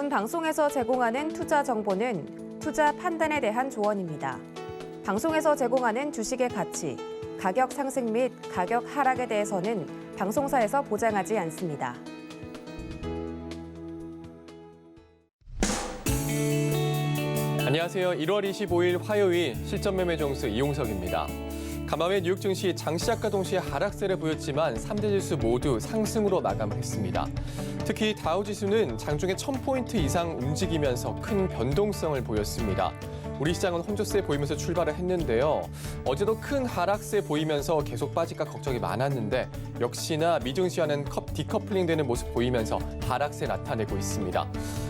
본 방송에서 제공하는 투자 정보는 투자 판단에 대한 조언입니다. 방송에서 제공하는 주식의 가치, 가격 상승 및 가격 하락에 대해서는 방송사에서 보장하지 않습니다. 안녕하세요. 1월 25일 화요일 실전 매매 정수 이용석입니다. 간밤에 뉴욕 증시 장 시작과 동시에 하락세를 보였지만 3대 지수 모두 상승으로 마감했습니다. 특히 다우 지수는 장중에 1000포인트 이상 움직이면서 큰 변동성을 보였습니다. 우리 시장은 혼조세 보이면서 출발을 했는데요. 어제도 큰 하락세 보이면서 계속 빠질까 걱정이 많았는데 역시나 미증시와는 디커플링되는 모습 보이면서 하락세 나타내고 있습니다.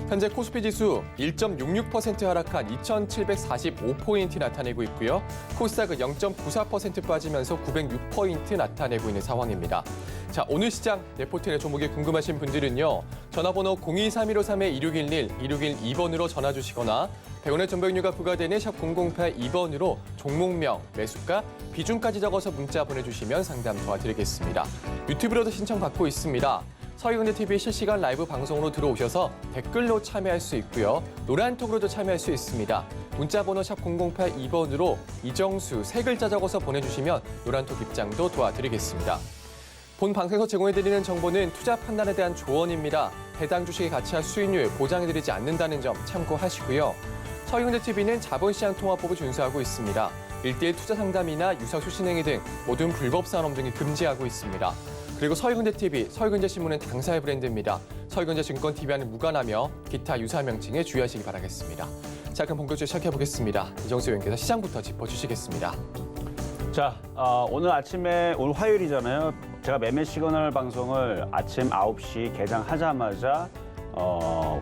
현재 코스피 지수 1.66% 하락한 2,745포인트 나타내고 있고요. 코스닥은 0.94% 빠지면서 906포인트 나타내고 있는 상황입니다. 자, 오늘 시장 레포트의 종목이 궁금하신 분들은요. 전화번호 023153-2611, 2612번으로 전화 주시거나 100원의 정보용료가 부과되는 샵 0082번으로 종목명, 매수가, 비중까지 적어서 문자 보내주시면 상담 도와드리겠습니다. 유튜브로도 신청받고 있습니다. 서희경제TV 실시간 라이브 방송으로 들어오셔서 댓글로 참여할 수 있고요. 노란톡으로도 참여할 수 있습니다. 문자번호 샵 0082번으로 이정수 세 글자 적어서 보내주시면 노란톡 입장도 도와드리겠습니다. 본 방송에서 제공해드리는 정보는 투자 판단에 대한 조언입니다. 해당 주식의 가치와 수익률 보장해드리지 않는다는 점 참고하시고요. 서희경제TV는 자본시장 통화법을 준수하고 있습니다. 1:1 투자 상담이나 유사 수신행위 등 모든 불법 산업 등이 금지하고 있습니다. 그리고 서희경제TV, 서희경제신문은 당사의 브랜드입니다. 서희경제증권TV와는 무관하며 기타 유사 명칭에 주의하시기 바라겠습니다. 자, 그럼 본격적으로 시작해보겠습니다. 이정수 의원께서 시장부터 짚어주시겠습니다. 자, 오늘 아침에, 오늘 화요일이잖아요. 제가 매매 시그널 방송을 아침 9시 개장하자마자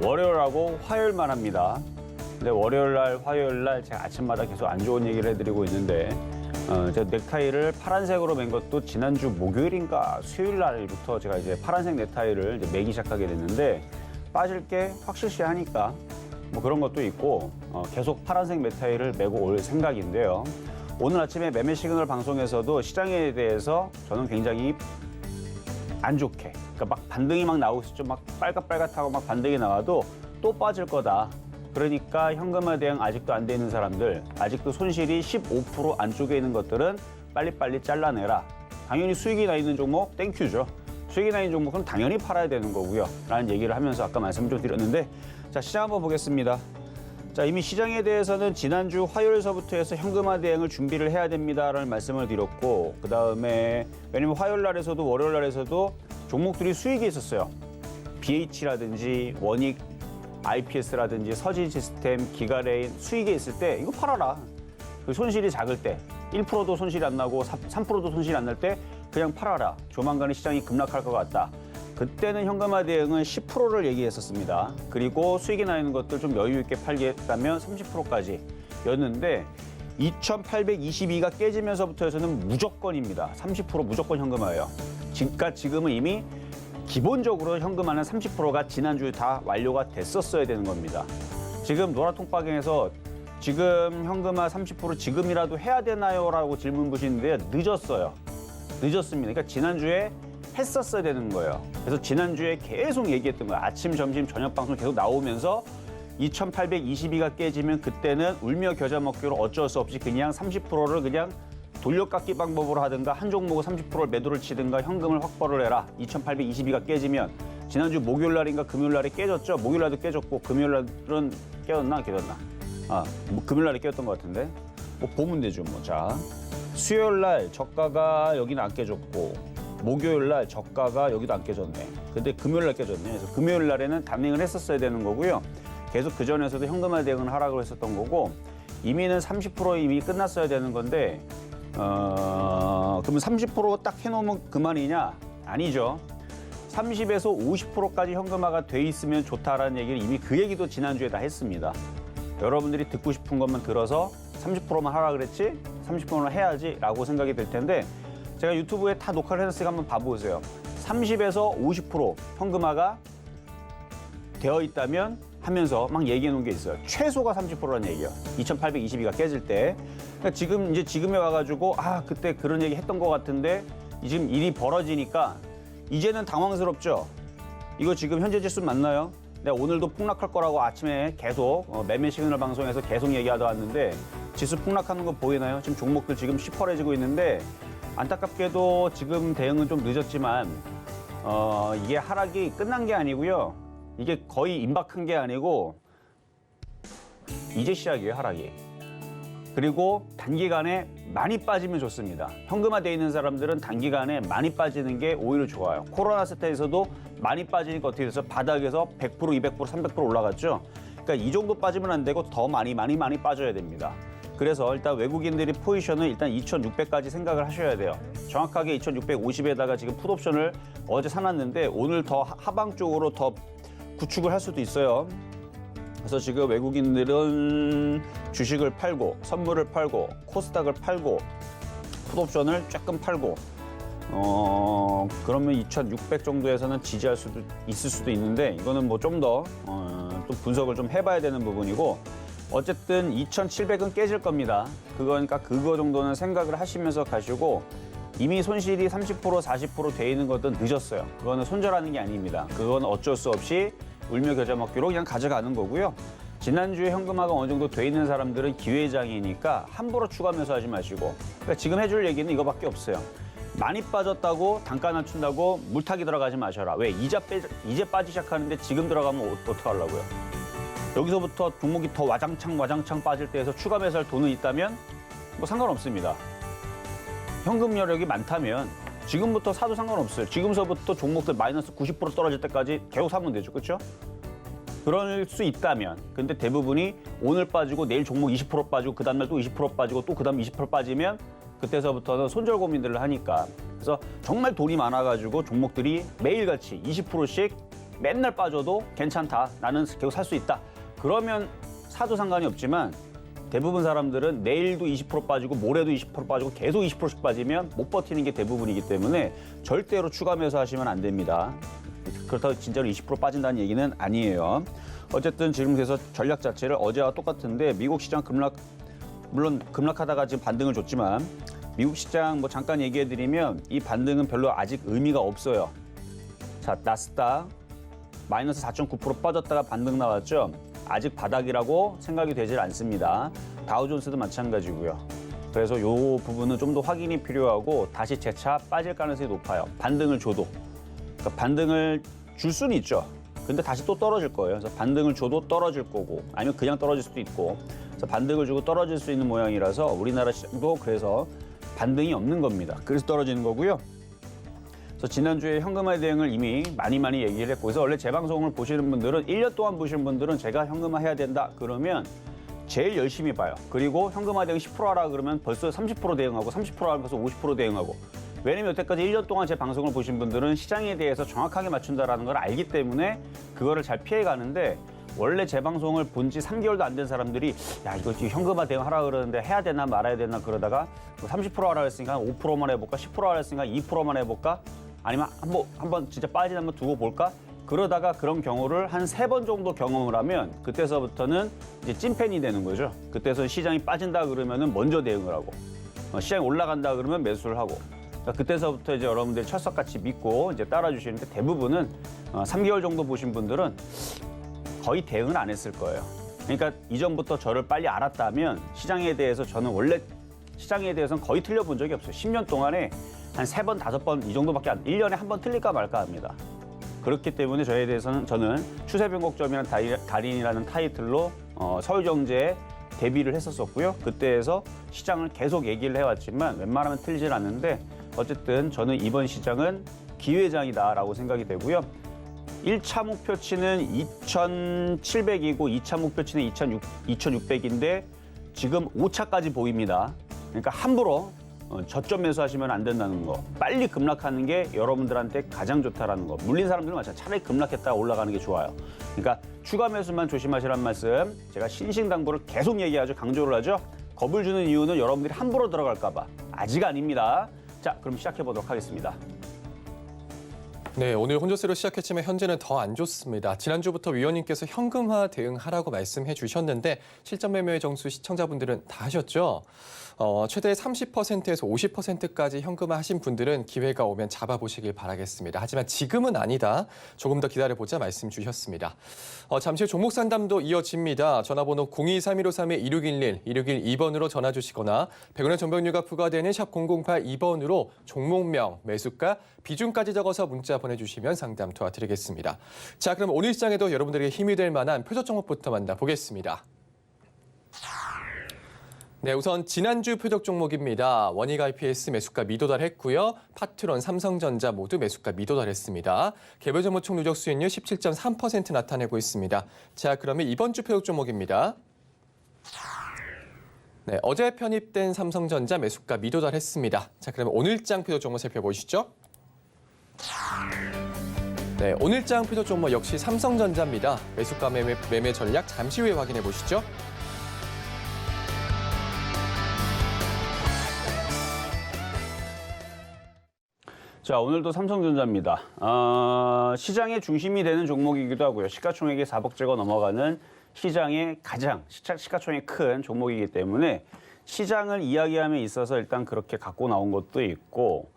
월요일하고 화요일만 합니다. 근데 월요일날, 화요일날 제가 아침마다 계속 안 좋은 얘기를 해드리고 있는데 제가 넥타이를 파란색으로 맨 것도 지난주 목요일인가 수요일날부터 제가 이제 파란색 넥타이를 이제 매기 시작하게 됐는데 빠질 게 확실시하니까 뭐 그런 것도 있고 계속 파란색 넥타이를 메고 올 생각인데요. 오늘 아침에 매매 시그널 방송에서도 시장에 대해서 저는 굉장히 안 좋게, 그러니까 막 반등이 막 나오고 있었죠. 막 빨갛빨갛하고 막 반등이 나와도 또 빠질 거다. 그러니까 현금화 대응 아직도 안 돼 있는 사람들, 아직도 손실이 15% 안쪽에 있는 것들은 빨리빨리 잘라내라. 당연히 수익이 나 있는 종목 땡큐죠. 수익이 나 있는 종목은 당연히 팔아야 되는 거고요. 라는 얘기를 하면서 아까 말씀 좀 드렸는데, 자, 시장 한번 보겠습니다. 자, 이미 시장에 대해서는 지난주 화요일서부터 해서 현금화 대응을 준비를 해야 됩니다라는 말씀을 드렸고, 그 다음에 왜냐면 화요일 날에서도 월요일 날에서도 종목들이 수익이 있었어요. BH라든지 원익, IPS라든지 서진 시스템, 기가레인 수익이 있을 때 이거 팔아라. 그 손실이 작을 때 1%도 손실이 안 나고 3%도 손실이 안 날 때 그냥 팔아라. 조만간에 시장이 급락할 것 같다. 그때는 현금화 대응은 10%를 얘기했었습니다. 그리고 수익이 나 있는 것들 좀 여유 있게 팔겠다면 30%까지 였는데 2822가 깨지면서부터 해서는 무조건입니다. 30% 무조건 현금화예요. 지금은 이미 기본적으로 현금화는 30%가 지난주에 다 완료가 됐었어야 되는 겁니다. 지금 노라통박에서 지금 현금화 30% 지금이라도 해야 되나요? 라고 질문 주시는데요. 늦었어요. 늦었습니다. 그러니까 지난주에 했었어야 되는 거예요. 그래서 지난주에 계속 얘기했던 거예요. 아침, 점심, 저녁 방송 계속 나오면서 2822가 깨지면 그때는 울며 겨자 먹기로 어쩔 수 없이 그냥 30%를 그냥 돌려깎기 방법으로 하든가 한 종목을 30%를 매도를 치든가 현금을 확보를 해라. 2822가 깨지면 지난주 목요일 날인가 금요일 날에 깨졌죠. 목요일 날도 깨졌고 금요일 날은 깨졌나? 금요일 날에 깨졌던 것 같은데. 뭐 보면 되죠, 뭐. 자, 수요일 날 저가가 여기는 안 깨졌고 목요일 날 저가가 여기도 안 깨졌네. 근데 금요일 날 깨졌네. 그래서 금요일 날에는 단행을 했었어야 되는 거고요. 계속 그 전에서도 현금화 대응은 하락을 했었던 거고 이미는 30% 이미 끝났어야 되는 건데 그러면 30% 딱 해놓으면 그만이냐? 아니죠. 30에서 50%까지 현금화가 돼 있으면 좋다라는 얘기를 이미 그 얘기도 지난주에 다 했습니다. 여러분들이 듣고 싶은 것만 들어서 30%만 하라 그랬지? 30%는 해야지 라고 생각이 될 텐데 제가 유튜브에 다 녹화를 해놨으니까 한번 봐보세요. 30에서 50% 현금화가 되어 있다면 하면서 막 얘기해 놓은 게 있어요. 최소가 30%라는 얘기예요. 2822가 깨질 때. 그러니까 지금에 와가지고 그때 그런 얘기 했던 것 같은데 지금 일이 벌어지니까 이제는 당황스럽죠. 이거 지금 현재 지수 맞나요? 내가 오늘도 폭락할 거라고 아침에 계속 매매 시그널 방송에서 계속 얘기하다 왔는데 지수 폭락하는 거 보이나요? 지금 종목들 지금 시퍼해지고 있는데 안타깝게도 지금 대응은 좀 늦었지만 이게 하락이 끝난 게 아니고요. 이게 거의 임박한 게 아니고 이제 시작이에요, 하락이. 그리고 단기간에 많이 빠지면 좋습니다. 현금화돼 있는 사람들은 단기간에 많이 빠지는 게 오히려 좋아요. 코로나 사태에서도 많이 빠지니까 어떻게 돼서 바닥에서 100%, 200%, 300% 올라갔죠. 그러니까 이 정도 빠지면 안 되고 더 많이 빠져야 됩니다. 그래서 일단 외국인들이 포지션은 일단 2,600까지 생각을 하셔야 돼요. 정확하게 2,650에다가 지금 풋옵션을 어제 사놨는데 오늘 더 하방 쪽으로 더 구축을 할 수도 있어요. 그래서 지금 외국인들은 주식을 팔고 선물을 팔고 코스닥을 팔고 풋옵션을 조금 팔고 그러면 2,600 정도에서는 지지할 수도 있을 수도 있는데 이거는 뭐 좀 더 또 분석을 좀 해봐야 되는 부분이고 어쨌든 2,700은 깨질 겁니다. 그러니까 그거 정도는 생각을 하시면서 가시고 이미 손실이 30% 40% 돼 있는 것도 늦었어요. 그거는 손절하는 게 아닙니다. 그건 어쩔 수 없이 울며 겨자 먹기로 그냥 가져가는 거고요. 지난주에 현금화가 어느 정도 돼 있는 사람들은 기회장이니까 함부로 추가 매수하지 마시고 그러니까 지금 해줄 얘기는 이거밖에 없어요. 많이 빠졌다고 단가 낮춘다고 물타기 들어가지 마셔라. 왜? 이제 빠지기 시작하는데 지금 들어가면 어떡하려고요? 여기서부터 종목이 더 와장창 빠질 때에서 추가 매수할 돈은 있다면 뭐 상관없습니다. 현금 여력이 많다면 지금부터 사도 상관없어요. 지금서부터 종목들 마이너스 90% 떨어질 때까지 계속 사면 되죠. 그렇죠? 그럴 수 있다면 근데 대부분이 오늘 빠지고 내일 종목 20% 빠지고 그 다음날 또 20% 빠지고 또 그 다음 20% 빠지면 그때서부터는 손절 고민들을 하니까 그래서 정말 돈이 많아가지고 종목들이 매일같이 20%씩 맨날 빠져도 괜찮다. 나는 계속 살 수 있다. 그러면 사도 상관이 없지만 대부분 사람들은 내일도 20% 빠지고 모레도 20% 빠지고 계속 20%씩 빠지면 못 버티는 게 대부분이기 때문에 절대로 추가 매수하시면 안 됩니다. 그렇다고 진짜로 20% 빠진다는 얘기는 아니에요. 어쨌든 지금 그래서 전략 자체를 어제와 똑같은데 미국 시장 물론 급락하다가 지금 반등을 줬지만 미국 시장 뭐 잠깐 얘기해드리면 이 반등은 별로 아직 의미가 없어요. 자, 나스닥 마이너스 4.9% 빠졌다가 반등 나왔죠. 아직 바닥이라고 생각이 되질 않습니다. 다우존스도 마찬가지고요. 그래서 이 부분은 좀 더 확인이 필요하고 다시 재차 빠질 가능성이 높아요. 반등을 줘도. 그러니까 반등을 줄 수는 있죠. 근데 다시 또 떨어질 거예요. 그래서 반등을 줘도 떨어질 거고 아니면 그냥 떨어질 수도 있고 그래서 반등을 주고 떨어질 수 있는 모양이라서 우리나라 시장도 그래서 반등이 없는 겁니다. 그래서 떨어지는 거고요. 그래서 지난주에 현금화 대응을 이미 많이 얘기를 했고 그래서 원래 제 방송을 보시는 분들은 1년 동안 보시는 분들은 제가 현금화 해야 된다 그러면 제일 열심히 봐요. 그리고 현금화 대응 10% 하라 그러면 벌써 30% 대응하고 30% 하면 벌써 50% 대응하고 왜냐면 여태까지 1년 동안 제 방송을 보신 분들은 시장에 대해서 정확하게 맞춘다라는 걸 알기 때문에 그거를 잘 피해 가는데 원래 제 방송을 본 지 3개월도 안 된 사람들이 야 이거 현금화 대응하라 그러는데 해야 되나 말아야 되나 그러다가 30% 하라 했으니까 5%만 해볼까 10% 하라 했으니까 2%만 해볼까 아니면 한번 진짜 빠진 한번 두고 볼까 그러다가 그런 경우를 한 3번 정도 경험을 하면 그때서부터는 이제 찐팬이 되는 거죠. 그때서 시장이 빠진다 그러면은 먼저 대응을 하고 시장이 올라간다 그러면 매수를 하고 그러니까 그때서부터 이제 여러분들이 철석같이 믿고 이제 따라주시는데 대부분은 3개월 정도 보신 분들은 거의 대응을 안 했을 거예요. 그러니까 이전부터 저를 빨리 알았다면 시장에 대해서 저는 원래 시장에 대해서는 거의 틀려본 적이 없어요. 10년 동안에 한 3번, 5번 이 정도밖에 1년에 한 번 틀릴까 말까 합니다. 그렇기 때문에 저에 대해서는 저는 추세변곡점이라는 달인이라는 타이틀로 서울경제에 데뷔를 했었고요. 그때에서 시장을 계속 얘기를 해왔지만 웬만하면 틀리질 않는데 어쨌든 저는 이번 시장은 기회장이다라고 생각이 되고요. 1차 목표치는 2,700이고 2차 목표치는 2,600인데 지금 5차까지 보입니다. 그러니까 함부로 저점 매수하시면 안 된다는 거. 빨리 급락하는 게 여러분들한테 가장 좋다라는 거. 물린 사람들은 마찬가지. 차라리 급락했다가 올라가는 게 좋아요. 그러니까 추가 매수만 조심하시란 말씀. 제가 신신당부를 계속 얘기하죠. 강조를 하죠. 겁을 주는 이유는 여러분들이 함부로 들어갈까 봐. 아직 아닙니다. 자, 그럼 시작해 보도록 하겠습니다. 네, 오늘 혼조세로 시작했지만 현재는 더 안 좋습니다. 지난주부터 위원님께서 현금화 대응하라고 말씀해 주셨는데 실전 매매 정수 시청자분들은 다 하셨죠? 최대 30%에서 50%까지 현금화 하신 분들은 기회가 오면 잡아보시길 바라겠습니다. 하지만 지금은 아니다. 조금 더 기다려보자 말씀 주셨습니다. 잠시 후 종목 상담도 이어집니다. 전화번호 023153-2611, 2612번으로 전화 주시거나 100원의 정보료가 부과되는 샵 0082번으로 종목명, 매수가, 비중까지 적어서 문자 보내주시면 상담 도와드리겠습니다. 자, 그럼 오늘 시장에도 여러분들에게 힘이 될 만한 표적 종목부터 만나보겠습니다. 네, 우선 지난주 표적 종목입니다. 원익 IPS 매수가 미도달했고요. 파트론, 삼성전자 모두 매수가 미도달했습니다. 개별 종목 총 누적 수익률 17.3% 나타내고 있습니다. 자, 그러면 이번 주 표적 종목입니다. 네, 어제 편입된 삼성전자 매수가 미도달했습니다. 자, 그러면 오늘장 표적 종목 살펴보시죠. 네, 오늘장 표적 종목 역시 삼성전자입니다. 매수가 매매 전략 잠시 후에 확인해 보시죠. 자, 오늘도 삼성전자입니다. 시장의 중심이 되는 종목이기도 하고요. 시가총액이 4억제가 넘어가는 시장의 가장 시가총액이 큰 종목이기 때문에 시장을 이야기함에 있어서 일단 그렇게 갖고 나온 것도 있고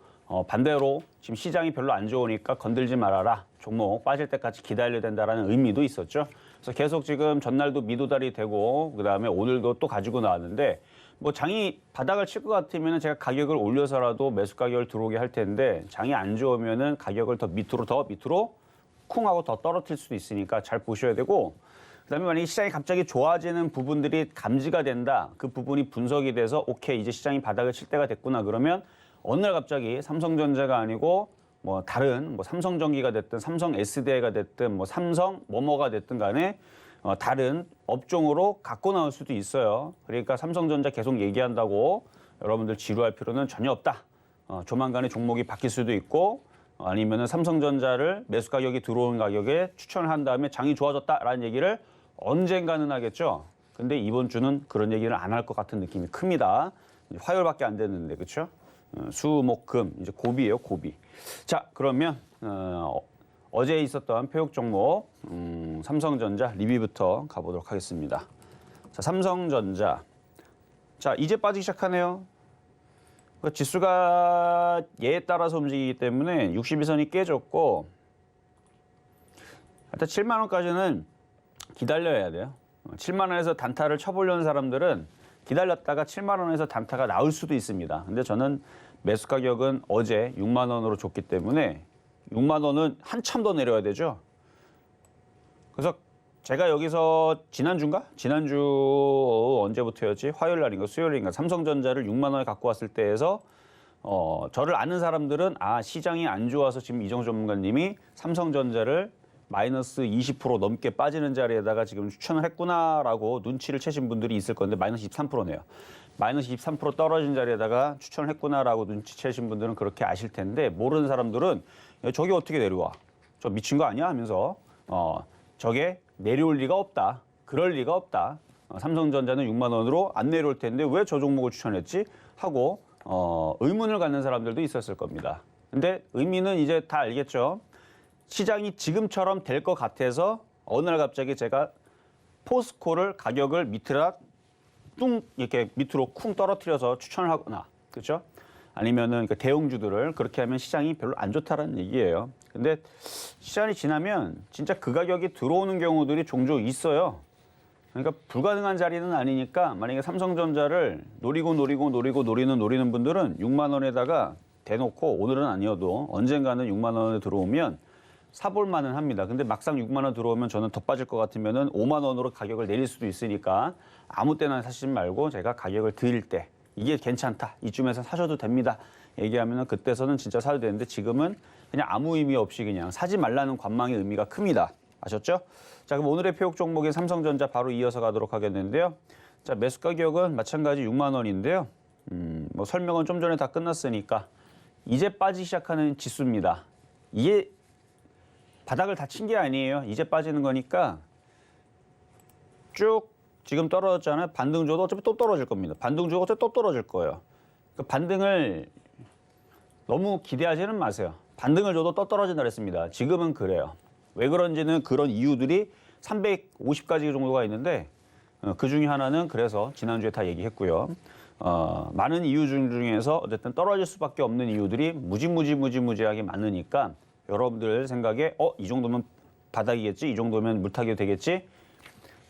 반대로 지금 시장이 별로 안 좋으니까 건들지 말아라. 종목 빠질 때까지 기다려야 된다라는 의미도 있었죠. 그래서 계속 지금 전날도 미도달이 되고 그다음에 오늘도 또 가지고 나왔는데 뭐 장이 바닥을 칠 것 같으면 제가 가격을 올려서라도 매수 가격을 들어오게 할 텐데 장이 안 좋으면은 가격을 더 밑으로 쿵 하고 더 떨어뜨릴 수도 있으니까 잘 보셔야 되고 그다음에 만약에 시장이 갑자기 좋아지는 부분들이 감지가 된다. 그 부분이 분석이 돼서 오케이 이제 시장이 바닥을 칠 때가 됐구나 그러면 어느 날 갑자기 삼성전자가 아니고 뭐 다른 뭐 삼성전기가 됐든 삼성 SDI가 됐든 뭐 삼성 뭐뭐가 됐든 간에 다른 업종으로 갖고 나올 수도 있어요. 그러니까 삼성전자 계속 얘기한다고 여러분들 지루할 필요는 전혀 없다. 조만간에 종목이 바뀔 수도 있고 아니면은 삼성전자를 매수 가격이 들어오는 가격에 추천을 한 다음에 장이 좋아졌다라는 얘기를 언젠가는 하겠죠. 근데 이번 주는 그런 얘기를 안 할 것 같은 느낌이 큽니다. 화요일밖에 안 됐는데 그렇죠? 수, 목, 금 이제 고비예요, 고비. 자, 그러면 어제 있었던 표적 종목 삼성전자 리뷰부터 가보도록 하겠습니다. 자, 삼성전자. 자, 이제 빠지기 시작하네요. 지수가 얘에 따라서 움직이기 때문에 62선이 깨졌고 하여튼 7만 원까지는 기다려야 돼요. 7만 원에서 단타를 쳐보려는 사람들은 기다렸다가 7만 원에서 단타가 나올 수도 있습니다. 근데 저는 매수 가격은 어제 6만 원으로 줬기 때문에 6만 원은 한참 더 내려야 되죠. 그래서 제가 여기서 지난주 언제부터였지? 화요일 날인가 수요일인가 삼성전자를 6만 원에 갖고 왔을 때에서 저를 아는 사람들은 시장이 안 좋아서 지금 이정 전문가님이 삼성전자를 마이너스 20% 넘게 빠지는 자리에다가 지금 추천을 했구나라고 눈치를 채신 분들이 있을 건데 마이너스 23%네요. 마이너스 23% 떨어진 자리에다가 추천을 했구나라고 눈치채신 분들은 그렇게 아실 텐데 모르는 사람들은 저게 어떻게 내려와? 저 미친 거 아니야? 하면서 저게 내려올 리가 없다. 그럴 리가 없다. 삼성전자는 6만 원으로 안 내려올 텐데 왜 저 종목을 추천했지? 하고 의문을 갖는 사람들도 있었을 겁니다. 근데 의미는 이제 다 알겠죠. 시장이 지금처럼 될 것 같아서 어느 날 갑자기 제가 포스코를 가격을 이렇게 밑으로 쿵 떨어뜨려서 추천을 하거나 그렇죠? 아니면은 그 대형주들을 그렇게 하면 시장이 별로 안 좋다라는 얘기예요. 근데 시간이 지나면 진짜 그 가격이 들어오는 경우들이 종종 있어요. 그러니까 불가능한 자리는 아니니까 만약에 삼성전자를 노리는 분들은 6만 원에다가 대놓고 오늘은 아니어도 언젠가는 6만 원에 들어오면 사볼 만은 합니다. 근데 막상 6만 원 들어오면 저는 더 빠질 것 같으면은 5만 원으로 가격을 내릴 수도 있으니까 아무 때나 사지 말고 제가 가격을 드릴 때 이게 괜찮다. 이쯤에서 사셔도 됩니다. 얘기하면은 그때서는 진짜 사도 되는데 지금은 그냥 아무 의미 없이 그냥 사지 말라는 관망의 의미가 큽니다. 아셨죠? 자, 그럼 오늘의 표적 종목인 삼성전자 바로 이어서 가도록 하겠는데요. 자, 매수 가격은 마찬가지 6만 원인데요. 뭐 설명은 좀 전에 다 끝났으니까 이제 빠지기 시작하는 지수입니다. 이게 바닥을 다 친 게 아니에요. 이제 빠지는 거니까 쭉 지금 떨어졌잖아요. 반등 줘도 어차피 또 떨어질 겁니다. 반등 주고 어차피 또 떨어질 거예요. 그 반등을 너무 기대하지는 마세요. 반등을 줘도 떨어진다 그랬습니다. 지금은 그래요. 왜 그런지는 그런 이유들이 350가지 정도가 있는데 그 중에 하나는 그래서 지난주에 다 얘기했고요. 많은 이유 중에서 어쨌든 떨어질 수밖에 없는 이유들이 무지하게 많으니까 여러분들 생각에 이 정도면 바닥이겠지, 이 정도면 물타기 되겠지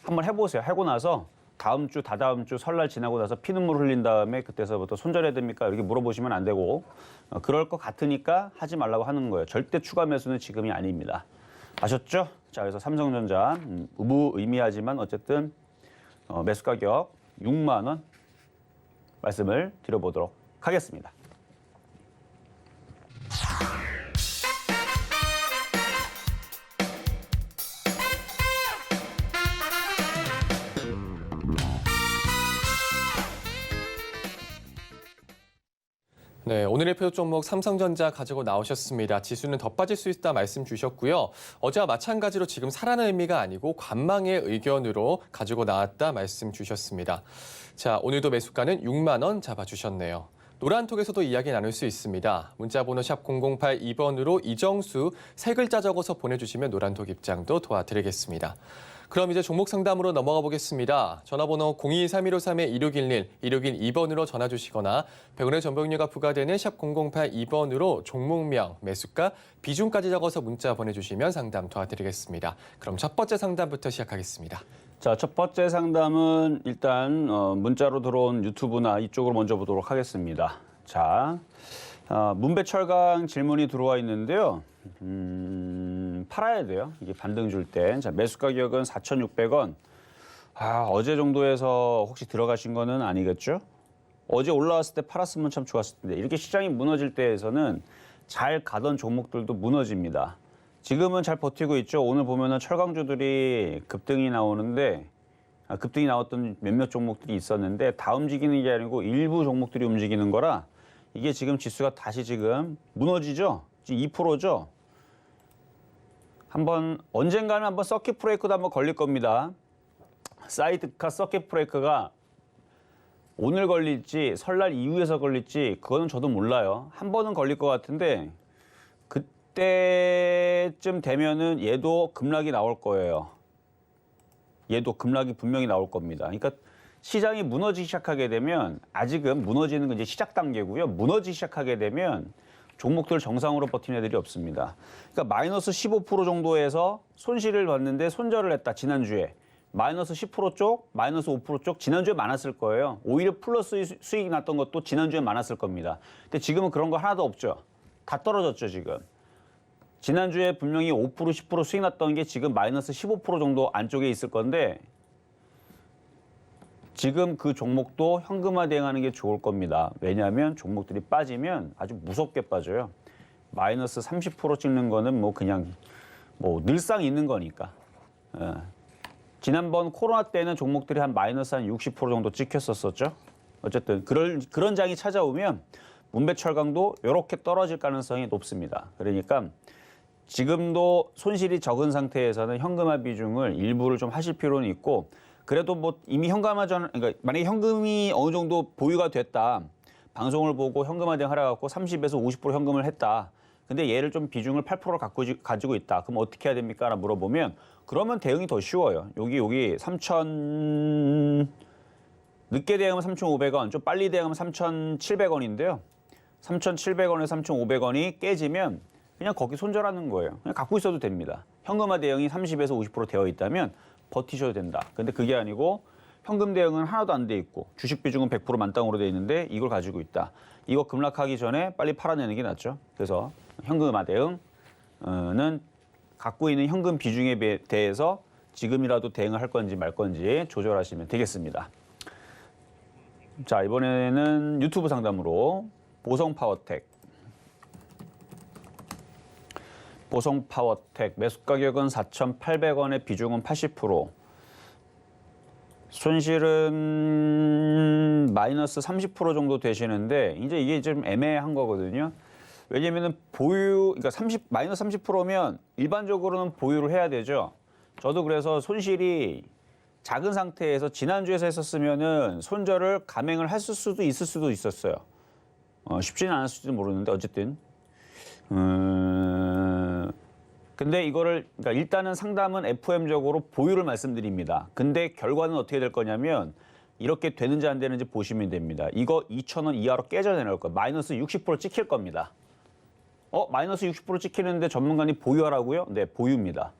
한번 해보세요. 하고 나서 다음 주, 다다음 주 설날 지나고 나서 피눈물 흘린 다음에 그때서부터 손절해야 됩니까? 이렇게 물어보시면 안 되고 그럴 것 같으니까 하지 말라고 하는 거예요. 절대 추가 매수는 지금이 아닙니다. 아셨죠? 자, 그래서 삼성전자 무의미하지만 어쨌든 매수 가격 6만 원 말씀을 드려보도록 하겠습니다. 네, 오늘의 표 종목 삼성전자 가지고 나오셨습니다. 지수는 더 빠질 수 있다 말씀 주셨고요. 어제와 마찬가지로 지금 사라는 의미가 아니고 관망의 의견으로 가지고 나왔다 말씀 주셨습니다. 자, 오늘도 매수가는 6만 원 잡아주셨네요. 노란톡에서도 이야기 나눌 수 있습니다. 문자번호 샵 0082번으로 이정수 세 글자 적어서 보내주시면 노란톡 입장도 도와드리겠습니다. 그럼 이제 종목 상담으로 넘어가 보겠습니다. 전화번호 023153-1611, 1612번으로 전화 주시거나 100원의 전병료가 부과되는 샵 0082번으로 종목명, 매수가, 비중까지 적어서 문자 보내주시면 상담 도와드리겠습니다. 그럼 첫 번째 상담부터 시작하겠습니다. 자, 첫 번째 상담은 일단 문자로 들어온 유튜브나 이쪽으로 먼저 보도록 하겠습니다. 자, 문배철강 질문이 들어와 있는데요. 팔아야 돼요. 이게 반등 줄 때. 자, 매수 가격은 4,600원. 어제 정도에서 혹시 들어가신 거는 아니겠죠? 어제 올라왔을 때 팔았으면 참 좋았을 텐데 이렇게 시장이 무너질 때에서는 잘 가던 종목들도 무너집니다. 지금은 잘 버티고 있죠. 오늘 보면은 철강주들이 급등이 나오는데 급등이 나왔던 몇몇 종목들이 있었는데 다 움직이는 게 아니고 일부 종목들이 움직이는 거라 이게 지금 지수가 다시 지금 무너지죠. 지금 2%죠. 언젠가는 한번 서킷 브레이크도 한번 걸릴 겁니다. 사이드카 서킷 브레이크가 오늘 걸릴지 설날 이후에서 걸릴지 그거는 저도 몰라요. 한 번은 걸릴 것 같은데 그때쯤 되면은 얘도 급락이 나올 거예요. 얘도 급락이 분명히 나올 겁니다. 그러니까 시장이 무너지기 시작하게 되면 아직은 무너지는 건 이제 시작 단계고요. 무너지기 시작하게 되면 종목들 정상으로 버티는 애들이 없습니다. 그러니까 마이너스 15% 정도에서 손실을 봤는데 손절을 했다. 지난주에. 마이너스 10% 쪽, 마이너스 5% 쪽 지난주에 많았을 거예요. 오히려 플러스 수익이 났던 것도 지난주에 많았을 겁니다. 근데 지금은 그런 거 하나도 없죠. 다 떨어졌죠, 지금. 지난주에 분명히 5%, 10% 수익 났던 게 지금 마이너스 15% 정도 안쪽에 있을 건데 지금 그 종목도 현금화 대응하는 게 좋을 겁니다. 왜냐하면 종목들이 빠지면 아주 무섭게 빠져요. 마이너스 30% 찍는 거는 뭐 그냥 뭐 늘상 있는 거니까. 지난번 코로나 때는 종목들이 한 마이너스 한 60% 정도 찍혔었죠. 어쨌든 그런 장이 찾아오면 문배철강도 이렇게 떨어질 가능성이 높습니다. 그러니까 지금도 손실이 적은 상태에서는 현금화 비중을 일부를 좀 하실 필요는 있고 그래도 뭐 이미 그러니까 만약에 현금이 어느 정도 보유가 됐다. 방송을 보고 현금화 대응하라 갖고 30에서 50% 현금을 했다. 근데 얘를 좀 비중을 8%를 가지고 있다. 그럼 어떻게 해야 됩니까? 라고 물어보면 그러면 대응이 더 쉬워요. 여기 3,000 늦게 대응하면 3,500원, 좀 빨리 대응하면 3,700원인데요. 3,700원에서 3,500원이 깨지면 그냥 거기 손절하는 거예요. 그냥 갖고 있어도 됩니다. 현금화 대응이 30에서 50% 되어 있다면 버티셔도 된다. 근데 그게 아니고 현금 대응은 하나도 안 돼 있고 주식 비중은 100% 만땅으로 돼 있는데 이걸 가지고 있다. 이거 급락하기 전에 빨리 팔아내는 게 낫죠. 그래서 현금화 대응은 갖고 있는 현금 비중에 대해서 지금이라도 대응을 할 건지 말 건지 조절하시면 되겠습니다. 자, 이번에는 유튜브 상담으로 보성파워텍 매수 가격은 4,800원에 비중은 80%. 손실은 마이너스 30% 정도 되시는데 이제 이게 좀 애매한 거거든요. 왜냐면은 그러니까 마이너스 30%면 일반적으로는 보유를 해야 되죠. 저도 그래서 손실이 작은 상태에서 지난주에서 했었으면은 손절을 감행을 했을 수도 있을 수도 있었어요. 쉽지는 않았을지도 모르는데 어쨌든 근데 이거를 그러니까 일단은 상담은 FOM적으로 보유를 말씀드립니다. 근데 결과는 어떻게 될 거냐면 이렇게 되는지 안 되는지 보시면 됩니다. 이거 2,000원 이하로 깨져내놓을 거예요. 마이너스 60% 찍힐 겁니다. 마이너스 60% 찍히는데 전문가님 보유하라고요? 네, 보유입니다.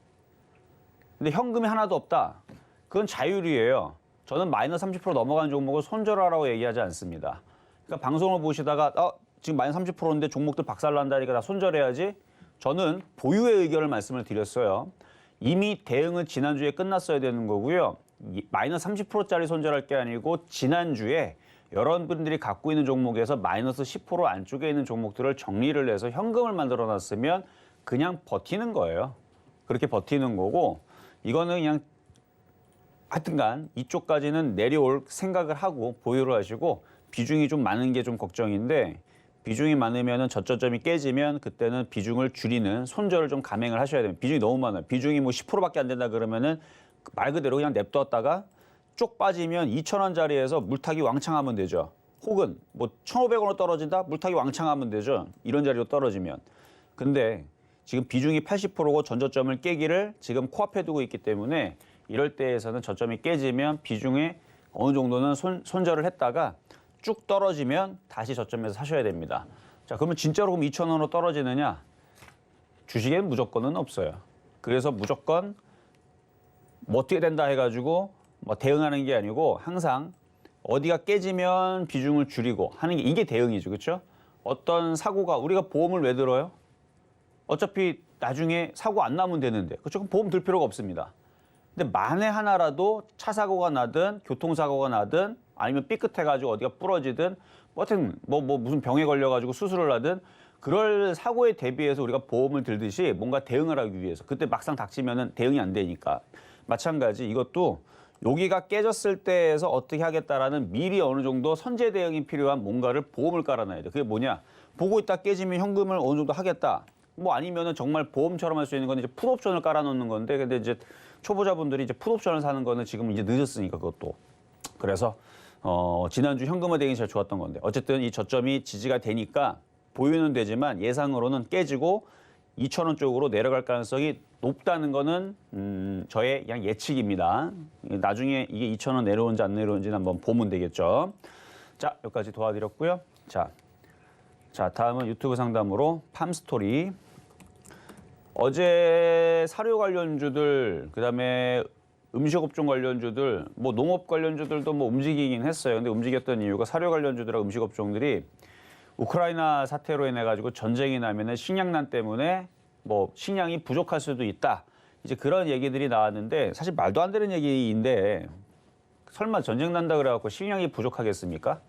근데 현금이 하나도 없다. 그건 자율이에요. 저는 마이너스 30% 넘어간 종목을 손절하라고 얘기하지 않습니다. 그러니까 방송을 보시다가 지금 마이너스 30%인데 종목들 박살난다니까 다 손절해야지. 저는 보유의 의견을 말씀을 드렸어요. 이미 대응은 지난주에 끝났어야 되는 거고요. 마이너스 30%짜리 손절할 게 아니고 지난주에 여러분들이 갖고 있는 종목에서 마이너스 10% 안쪽에 있는 종목들을 정리를 해서 현금을 만들어 놨으면 그냥 버티는 거예요. 그렇게 버티는 거고 이거는 그냥 하여튼간 이쪽까지는 내려올 생각을 하고 보유를 하시고 비중이 좀 많은 게 좀 걱정인데 비중이 많으면 저점이 깨지면 그때는 비중을 줄이는 손절을 좀 감행을 하셔야 됩니다. 비중이 너무 많아요. 비중이 뭐 10%밖에 안 된다 그러면은 말 그대로 그냥 냅뒀다가 쭉 빠지면 2,000원짜리에서 물타기 왕창 하면 되죠. 혹은 뭐 1,500원으로 떨어진다? 물타기 왕창 하면 되죠. 이런 자리로 떨어지면. 근데 지금 비중이 80%고 전저점을 깨기를 지금 코앞에 두고 있기 때문에 이럴 때에서는 저점이 깨지면 비중에 어느 정도는 손절을 했다가 쭉 떨어지면 다시 저점에서 사셔야 됩니다. 자, 그러면 진짜로 그럼 2,000원으로 떨어지느냐? 주식에는 무조건은 없어요. 그래서 무조건 뭐 어떻게 된다 해가지고 뭐 대응하는 게 아니고 항상 어디가 깨지면 비중을 줄이고 하는 게 이게 대응이죠. 그렇죠? 어떤 사고가 우리가 보험을 왜 들어요? 어차피 나중에 사고 안 나면 되는데. 그렇죠? 그럼 보험 들 필요가 없습니다. 근데 만에 하나라도 차 사고가 나든 교통사고가 나든 아니면 삐끗해가지고 어디가 부러지든 뭐 무슨 병에 걸려가지고 수술을 하든 그럴 사고에 대비해서 우리가 보험을 들듯이 뭔가 대응을 하기 위해서 그때 막상 닥치면은 대응이 안 되니까 마찬가지 이것도 여기가 깨졌을 때에서 어떻게 하겠다라는 미리 어느 정도 선제 대응이 필요한 뭔가를 보험을 깔아놔야 돼. 그게 뭐냐? 보고 있다 깨지면 현금을 어느 정도 하겠다. 뭐 아니면은 정말 보험처럼 할 수 있는 건 이제 풋옵션을 깔아놓는 건데 근데 이제 초보자분들이 이제 풋옵션을 사는 거는 지금 이제 늦었으니까 그것도. 그래서 지난주 현금화 대응이 제일 좋았던 건데 어쨌든 이 저점이 지지가 되니까 보유는 되지만 예상으로는 깨지고 2,000원 쪽으로 내려갈 가능성이 높다는 거는 저의 그냥 예측입니다. 나중에 이게 2,000원 내려오는지 안 내려오는지는 한번 보면 되겠죠. 자, 여기까지 도와드렸고요. 자, 다음은 유튜브 상담으로 팜스토리. 어제 사료 관련주들, 그다음에 음식업종 관련주들, 뭐 농업 관련주들도 뭐 움직이긴 했어요. 근데 움직였던 이유가 사료 관련주들하고 음식업종들이 우크라이나 사태로 인해 가지고 전쟁이 나면은 식량난 때문에 뭐 식량이 부족할 수도 있다. 이제 그런 얘기들이 나왔는데 사실 말도 안 되는 얘기인데 설마 전쟁 난다 그래갖고 식량이 부족하겠습니까?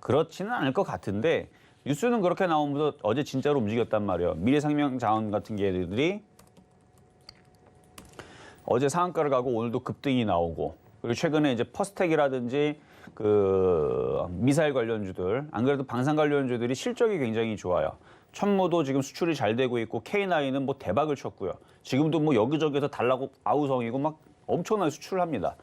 그렇지는 않을 것 같은데 뉴스는 그렇게 나오면서 어제 진짜로 움직였단 말이에요. 미래생명자원 같은 게들이 어제 상한가를 가고 오늘도 급등이 나오고 그리고 최근에 이제 퍼스텍이라든지 그 미사일 관련주들 안 그래도 방산 관련주들이 실적이 굉장히 좋아요. 천모도 지금 수출이 잘 되고 있고 K9은 뭐 대박을 쳤고요. 지금도 뭐 여기저기서 달라고 아우성이고 막 엄청난 수출을 합니다.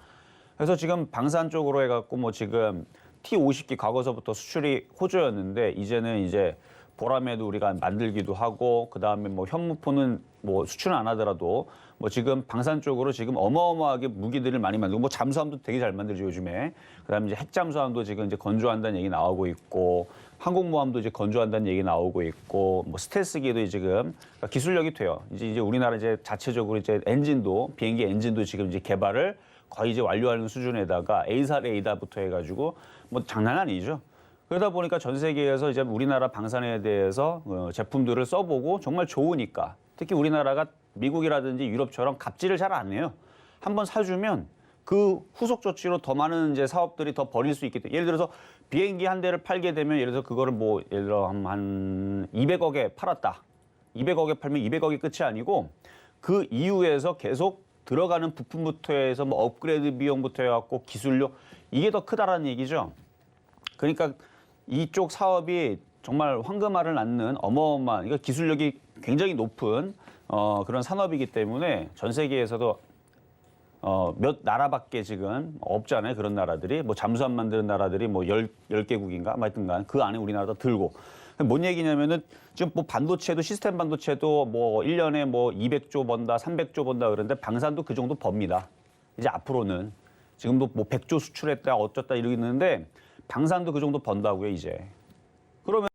그래서 지금 방산 쪽으로 해갖고 뭐 지금 T50기 과거서부터 수출이 호조였는데 이제는 이제 보람에도 우리가 만들기도 하고 그다음에 뭐 현무포는 뭐 수출은 안 하더라도 뭐 지금 방산 쪽으로 지금 어마어마하게 무기들을 많이 만들고 뭐 잠수함도 되게 잘 만들죠 요즘에. 그다음에 이제 핵잠수함도 지금 이제 건조한다는 얘기 나오고 있고 항공모함도 이제 건조한다는 얘기 나오고 있고 뭐 스텔스기도 지금 그러니까 기술력이 돼요. 이제 우리나라 이제 자체적으로 이제 엔진도 비행기 엔진도 지금 이제 개발을 거의 이제 완료하는 수준에다가 A사 레이더부터 해가지고 뭐 장난 아니죠. 그러다 보니까 전 세계에서 이제 우리나라 방산에 대해서 제품들을 써보고 정말 좋으니까 특히 우리나라가 미국이라든지 유럽처럼 갑질을 잘 안 해요. 한번 사주면 그 후속 조치로 더 많은 이제 사업들이 더 벌일 수 있기 때문에 예를 들어서 비행기 한 대를 팔게 되면 예를 들어서 그거를 뭐 예를 들어 한 200억에 팔았다. 200억에 팔면 200억이 끝이 아니고 그 이후에서 계속 들어가는 부품부터 해서 뭐 업그레이드 비용부터 해갖고 기술력 이게 더 크다라는 얘기죠. 그러니까 이쪽 사업이 정말 황금알을 낳는 어마어마한 그러니까 기술력이 굉장히 높은 그런 산업이기 때문에 전 세계에서도 몇 나라밖에 지금 없잖아요. 그런 나라들이 뭐 잠수함 만드는 나라들이 뭐 10개국인가 하여튼간 그 안에 우리나라도 들고 뭔 얘기냐면은 지금 뭐 반도체도 시스템 반도체도 뭐 1년에 뭐 200조 번다, 300조 번다 그러는데 방산도 그 정도 법니다. 이제 앞으로는 지금도 뭐 100조 수출했다 어쩌다 이러고 있는데 방산도 그 정도 번다고요, 이제. 그러면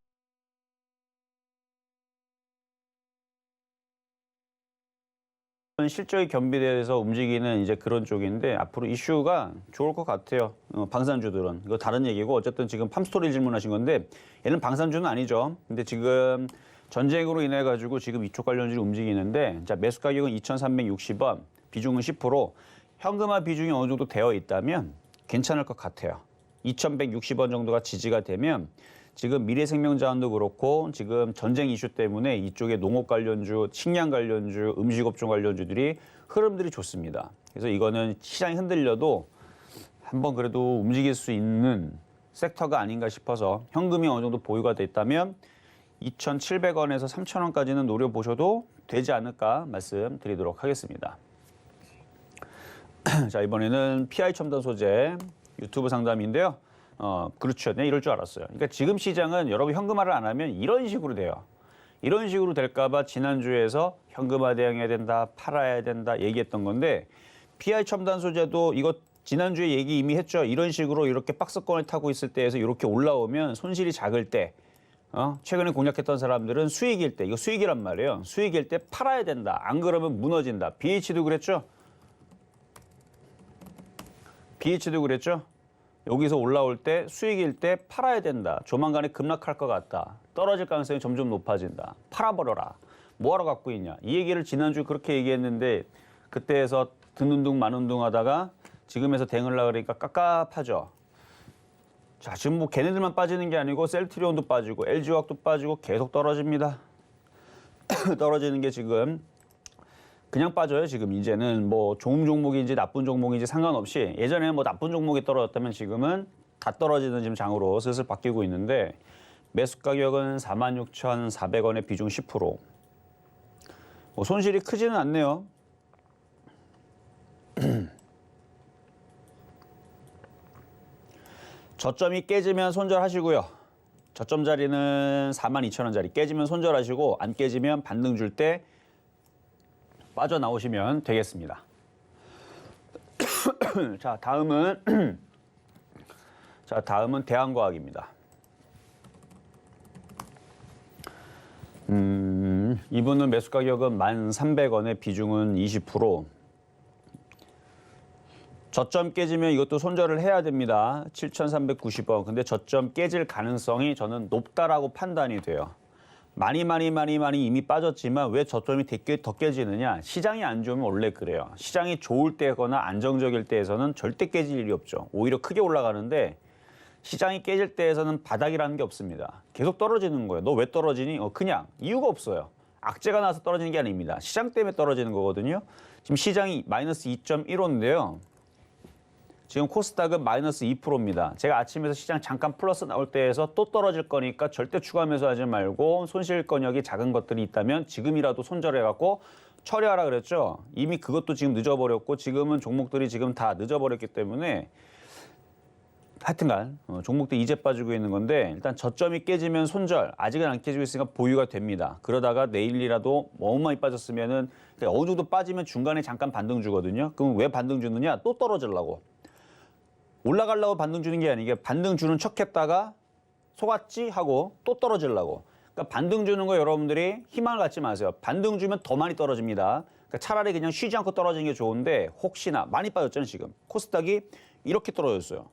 실적이 겸비돼서 움직이는 이제 그런 쪽인데 앞으로 이슈가 좋을 것 같아요. 방산주들은. 이거 다른 얘기고 어쨌든 지금 팜스토리 질문하신 건데 얘는 방산주는 아니죠. 근데 지금 전쟁으로 인해 가지고 지금 이쪽 관련주들이 움직이는데 자, 매수 가격은 2,360원, 비중은 10%, 현금화 비중이 어느 정도 되어 있다면 괜찮을 것 같아요. 2,160원 정도가 지지가 되면 지금 미래생명자원도 그렇고 지금 전쟁 이슈 때문에 이쪽에 농업 관련주, 식량 관련주, 음식업종 관련주들이 흐름들이 좋습니다. 그래서 이거는 시장이 흔들려도 한번 그래도 움직일 수 있는 섹터가 아닌가 싶어서 현금이 어느 정도 보유가 돼 있다면 2,700원에서 3,000원까지는 노려보셔도 되지 않을까 말씀드리도록 하겠습니다. 자, 이번에는 PI 첨단 소재 유튜브 상담인데요. 그렇죠. 네, 이럴 줄 알았어요. 그러니까 지금 시장은 여러분 현금화를 안 하면 이런 식으로 돼요. 이런 식으로 될까봐 지난주에서 현금화 대응해야 된다, 팔아야 된다 얘기했던 건데 PI 첨단 소재도 이거 지난주에 얘기 이미 했죠. 이런 식으로 이렇게 박스권을 타고 있을 때에서 이렇게 올라오면 손실이 작을 때 최근에 공략했던 사람들은 수익일 때, 이거 수익이란 말이에요. 수익일 때 팔아야 된다. 안 그러면 무너진다. BH도 그랬죠. BH도 그랬죠. 여기서 올라올 때 수익일 때 팔아야 된다. 조만간에 급락할 것 같다. 떨어질 가능성이 점점 높아진다. 팔아버려라. 뭐하러 갖고 있냐. 이 얘기를 지난주 그렇게 얘기했는데 그때에서 듣는 둥 마는 둥 하다가 지금에서 대응하려고 그러니까 깝깝하죠. 자, 지금 뭐 걔네들만 빠지는 게 아니고 셀트리온도 빠지고 LG화학도 빠지고 계속 떨어집니다. 떨어지는 게 지금 그냥 빠져요. 지금 이제는 뭐 좋은 종목인지 나쁜 종목인지 상관없이 예전에는 뭐 나쁜 종목이 떨어졌다면 지금은 다 떨어지는 지금 장으로 슬슬 바뀌고 있는데 매수 가격은 46,400원에 비중 10%. 뭐 손실이 크지는 않네요. 저점이 깨지면 손절하시고요. 저점 자리는 42,000원짜리 깨지면 손절하시고 안 깨지면 반등 줄 때 빠져나오시면 되겠습니다. 자, 다음은 대한과학입니다. 이분은 매수 가격은 1,300원에 비중은 20%. 저점 깨지면 이것도 손절을 해야 됩니다. 7,390원. 근데 저점 깨질 가능성이 저는 높다라고 판단이 돼요. 많이 이미 빠졌지만 왜 저점이 더 깨지느냐. 시장이 안 좋으면 원래 그래요. 시장이 좋을 때거나 안정적일 때에서는 절대 깨질 일이 없죠. 오히려 크게 올라가는데 시장이 깨질 때에서는 바닥이라는 게 없습니다. 계속 떨어지는 거예요. 너 왜 떨어지니? 그냥 이유가 없어요. 악재가 나서 떨어지는 게 아닙니다. 시장 때문에 떨어지는 거거든요. 지금 시장이 마이너스 2.15인데요. 지금 코스닥은 마이너스 2%입니다. 제가 아침에서 시장 잠깐 플러스 나올 때에서 또 떨어질 거니까 절대 추가 매수하지 말고 손실 건역이 작은 것들이 있다면 지금이라도 손절해갖고 처리하라 그랬죠. 이미 그것도 지금 늦어버렸고 지금은 종목들이 지금 다 늦어버렸기 때문에 하여튼간 종목들이 이제 빠지고 있는 건데 일단 저점이 깨지면 손절, 아직은 안 깨지고 있으니까 보유가 됩니다. 그러다가 내일이라도 너무 많이 빠졌으면은 어느 정도 빠지면 중간에 잠깐 반등 주거든요. 그럼 왜 반등 주느냐? 또 떨어지려고. 올라가려고 반등 주는 게 아니게 반등 주는 척 했다가 속았지 하고 또 떨어지려고. 그러니까 반등 주는 거 여러분들이 희망을 갖지 마세요. 반등 주면 더 많이 떨어집니다. 그러니까 차라리 그냥 쉬지 않고 떨어지는 게 좋은데 혹시나 많이 빠졌잖아요 지금. 코스닥이 이렇게 떨어졌어요.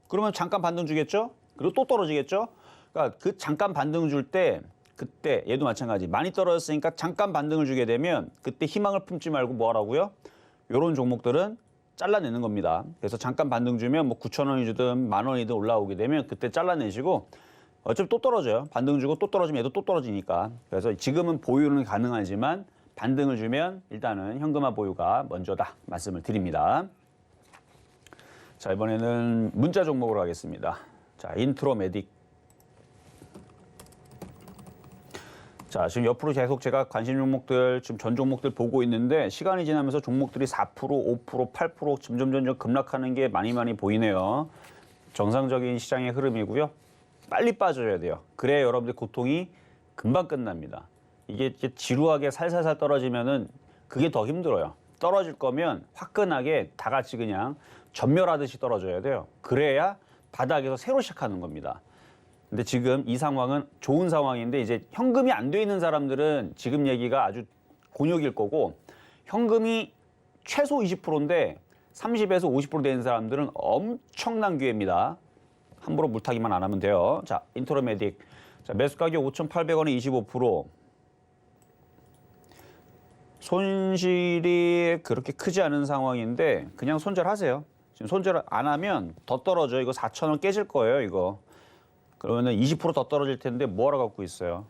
그러면 잠깐 반등 주겠죠? 그리고 또 떨어지겠죠? 그러니까 그 잠깐 반등 줄 때 그때 얘도 마찬가지. 많이 떨어졌으니까 잠깐 반등을 주게 되면 그때 희망을 품지 말고 뭐 하라고요? 이런 종목들은 잘라내는 겁니다. 그래서 잠깐 반등 주면 뭐 9,000원이든 10,000원이든 올라오게 되면 그때 잘라내시고 어차피 또 떨어져요. 반등 주고 또 떨어지면 얘도 또 떨어지니까. 그래서 지금은 보유는 가능하지만 반등을 주면 일단은 현금화 보유가 먼저다 말씀을 드립니다. 자, 이번에는 문자 종목으로 하겠습니다. 자, 인트로메딕. 자, 지금 옆으로 계속 제가 관심 종목들, 지금 전 종목들 보고 있는데 시간이 지나면서 종목들이 4%, 5%, 8% 점점 급락하는 게 많이 보이네요. 정상적인 시장의 흐름이고요. 빨리 빠져야 돼요. 그래야 여러분들 고통이 금방 끝납니다. 이게 이렇게 지루하게 살살살 떨어지면은 그게 더 힘들어요. 떨어질 거면 화끈하게 다 같이 그냥 전멸하듯이 떨어져야 돼요. 그래야 바닥에서 새로 시작하는 겁니다. 근데 지금 이 상황은 좋은 상황인데 이제 현금이 안 돼 있는 사람들은 지금 얘기가 아주 곤욕일 거고 현금이 최소 20%인데 30에서 50% 되는 사람들은 엄청난 기회입니다. 함부로 물타기만 안 하면 돼요. 자, 인트로메딕. 자, 매수 가격 5,800원에 25%. 손실이 그렇게 크지 않은 상황인데 그냥 손절하세요. 지금 손절 안 하면 더 떨어져. 이거 4,000원 깨질 거예요, 이거. 그러면은 20% 더 떨어질 텐데 뭐하러 갖고 있어요.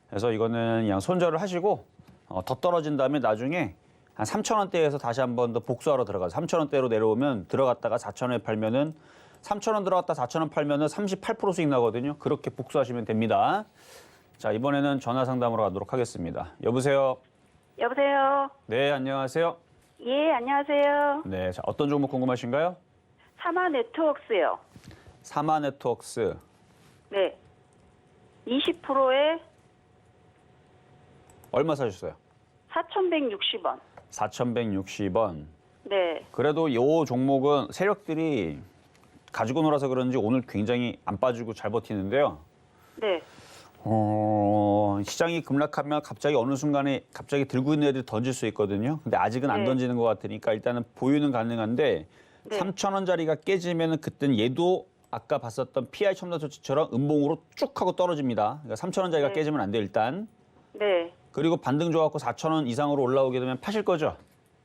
그래서 이거는 그냥 손절을 하시고 더 떨어진 다음에 나중에 한 3,000원대에서 다시 한 번 더 복수하러 들어가서 3,000원대로 내려오면 들어갔다가 4,000원에 팔면은 3,000원 들어갔다 4,000원 팔면은 38% 수익 나거든요. 그렇게 복수하시면 됩니다. 자, 이번에는 전화 상담으로 가도록 하겠습니다. 여보세요. 여보세요. 네, 안녕하세요. 예, 안녕하세요. 네, 자, 어떤 종목 궁금하신가요? 사마 네트워크스요. 사마 네트워크스. 네. 20%에 얼마 사셨어요? 4,160원. 4,160원. 네. 그래도 이 종목은 세력들이 가지고 놀아서 그런지 오늘 굉장히 안 빠지고 잘 버티는데요. 네. 시장이 급락하면 갑자기 어느 순간에 갑자기 들고 있는 애들 던질 수 있거든요. 근데 아직은 안 네. 던지는 것 같으니까 일단은 보유는 가능한데 네. 3,000원짜리가 깨지면은 그때는 얘도 아까 봤었던 PI 첨단 조치처럼 음봉으로 쭉 하고 떨어집니다. 그러니까 3,000원짜리가 네. 깨지면 안 돼요, 일단. 네. 그리고 반등 좋아갖고 4,000원 이상으로 올라오게 되면 파실 거죠?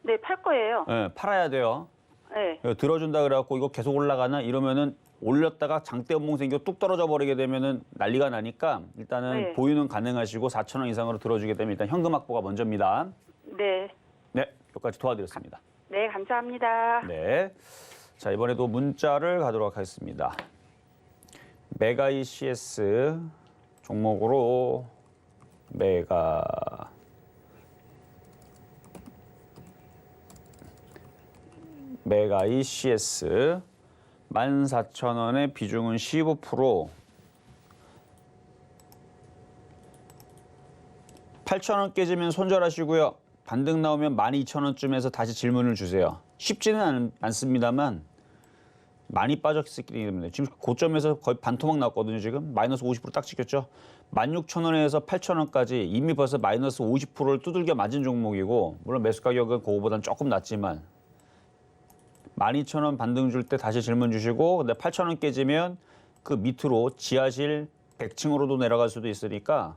네, 팔 거예요. 네, 팔아야 돼요. 네. 이거 들어준다 그래갖고 이거 계속 올라가나 이러면은 올렸다가 장대 음봉 생기고 뚝 떨어져 버리게 되면은 난리가 나니까 일단은 네. 보유는 가능하시고 4,000원 이상으로 들어주게 되면 일단 현금 확보가 먼저입니다. 네. 네, 여기까지 도와드렸습니다. 네, 감사합니다. 네, 자 이번에도 문자를 가도록 하겠습니다. 메가 ECS 종목으로 메가 ECS 14,000원의 비중은 15%. 8,000원 깨지면 손절하시고요. 반등 나오면 12,000원쯤에서 다시 질문을 주세요. 쉽지는 않습니다만 많이 빠졌기 때문에 지금 고점에서 거의 반토막 났거든요. 지금 마이너스 50% 딱 찍혔죠. 16,000원에서 8,000원까지 이미 벌써 마이너스 50%를 두들겨 맞은 종목이고 물론 매수 가격은 그거보다는 조금 낮지만 12,000원 반등 줄 때 다시 질문 주시고 근데 8,000원 깨지면 그 밑으로 지하실 100층으로도 내려갈 수도 있으니까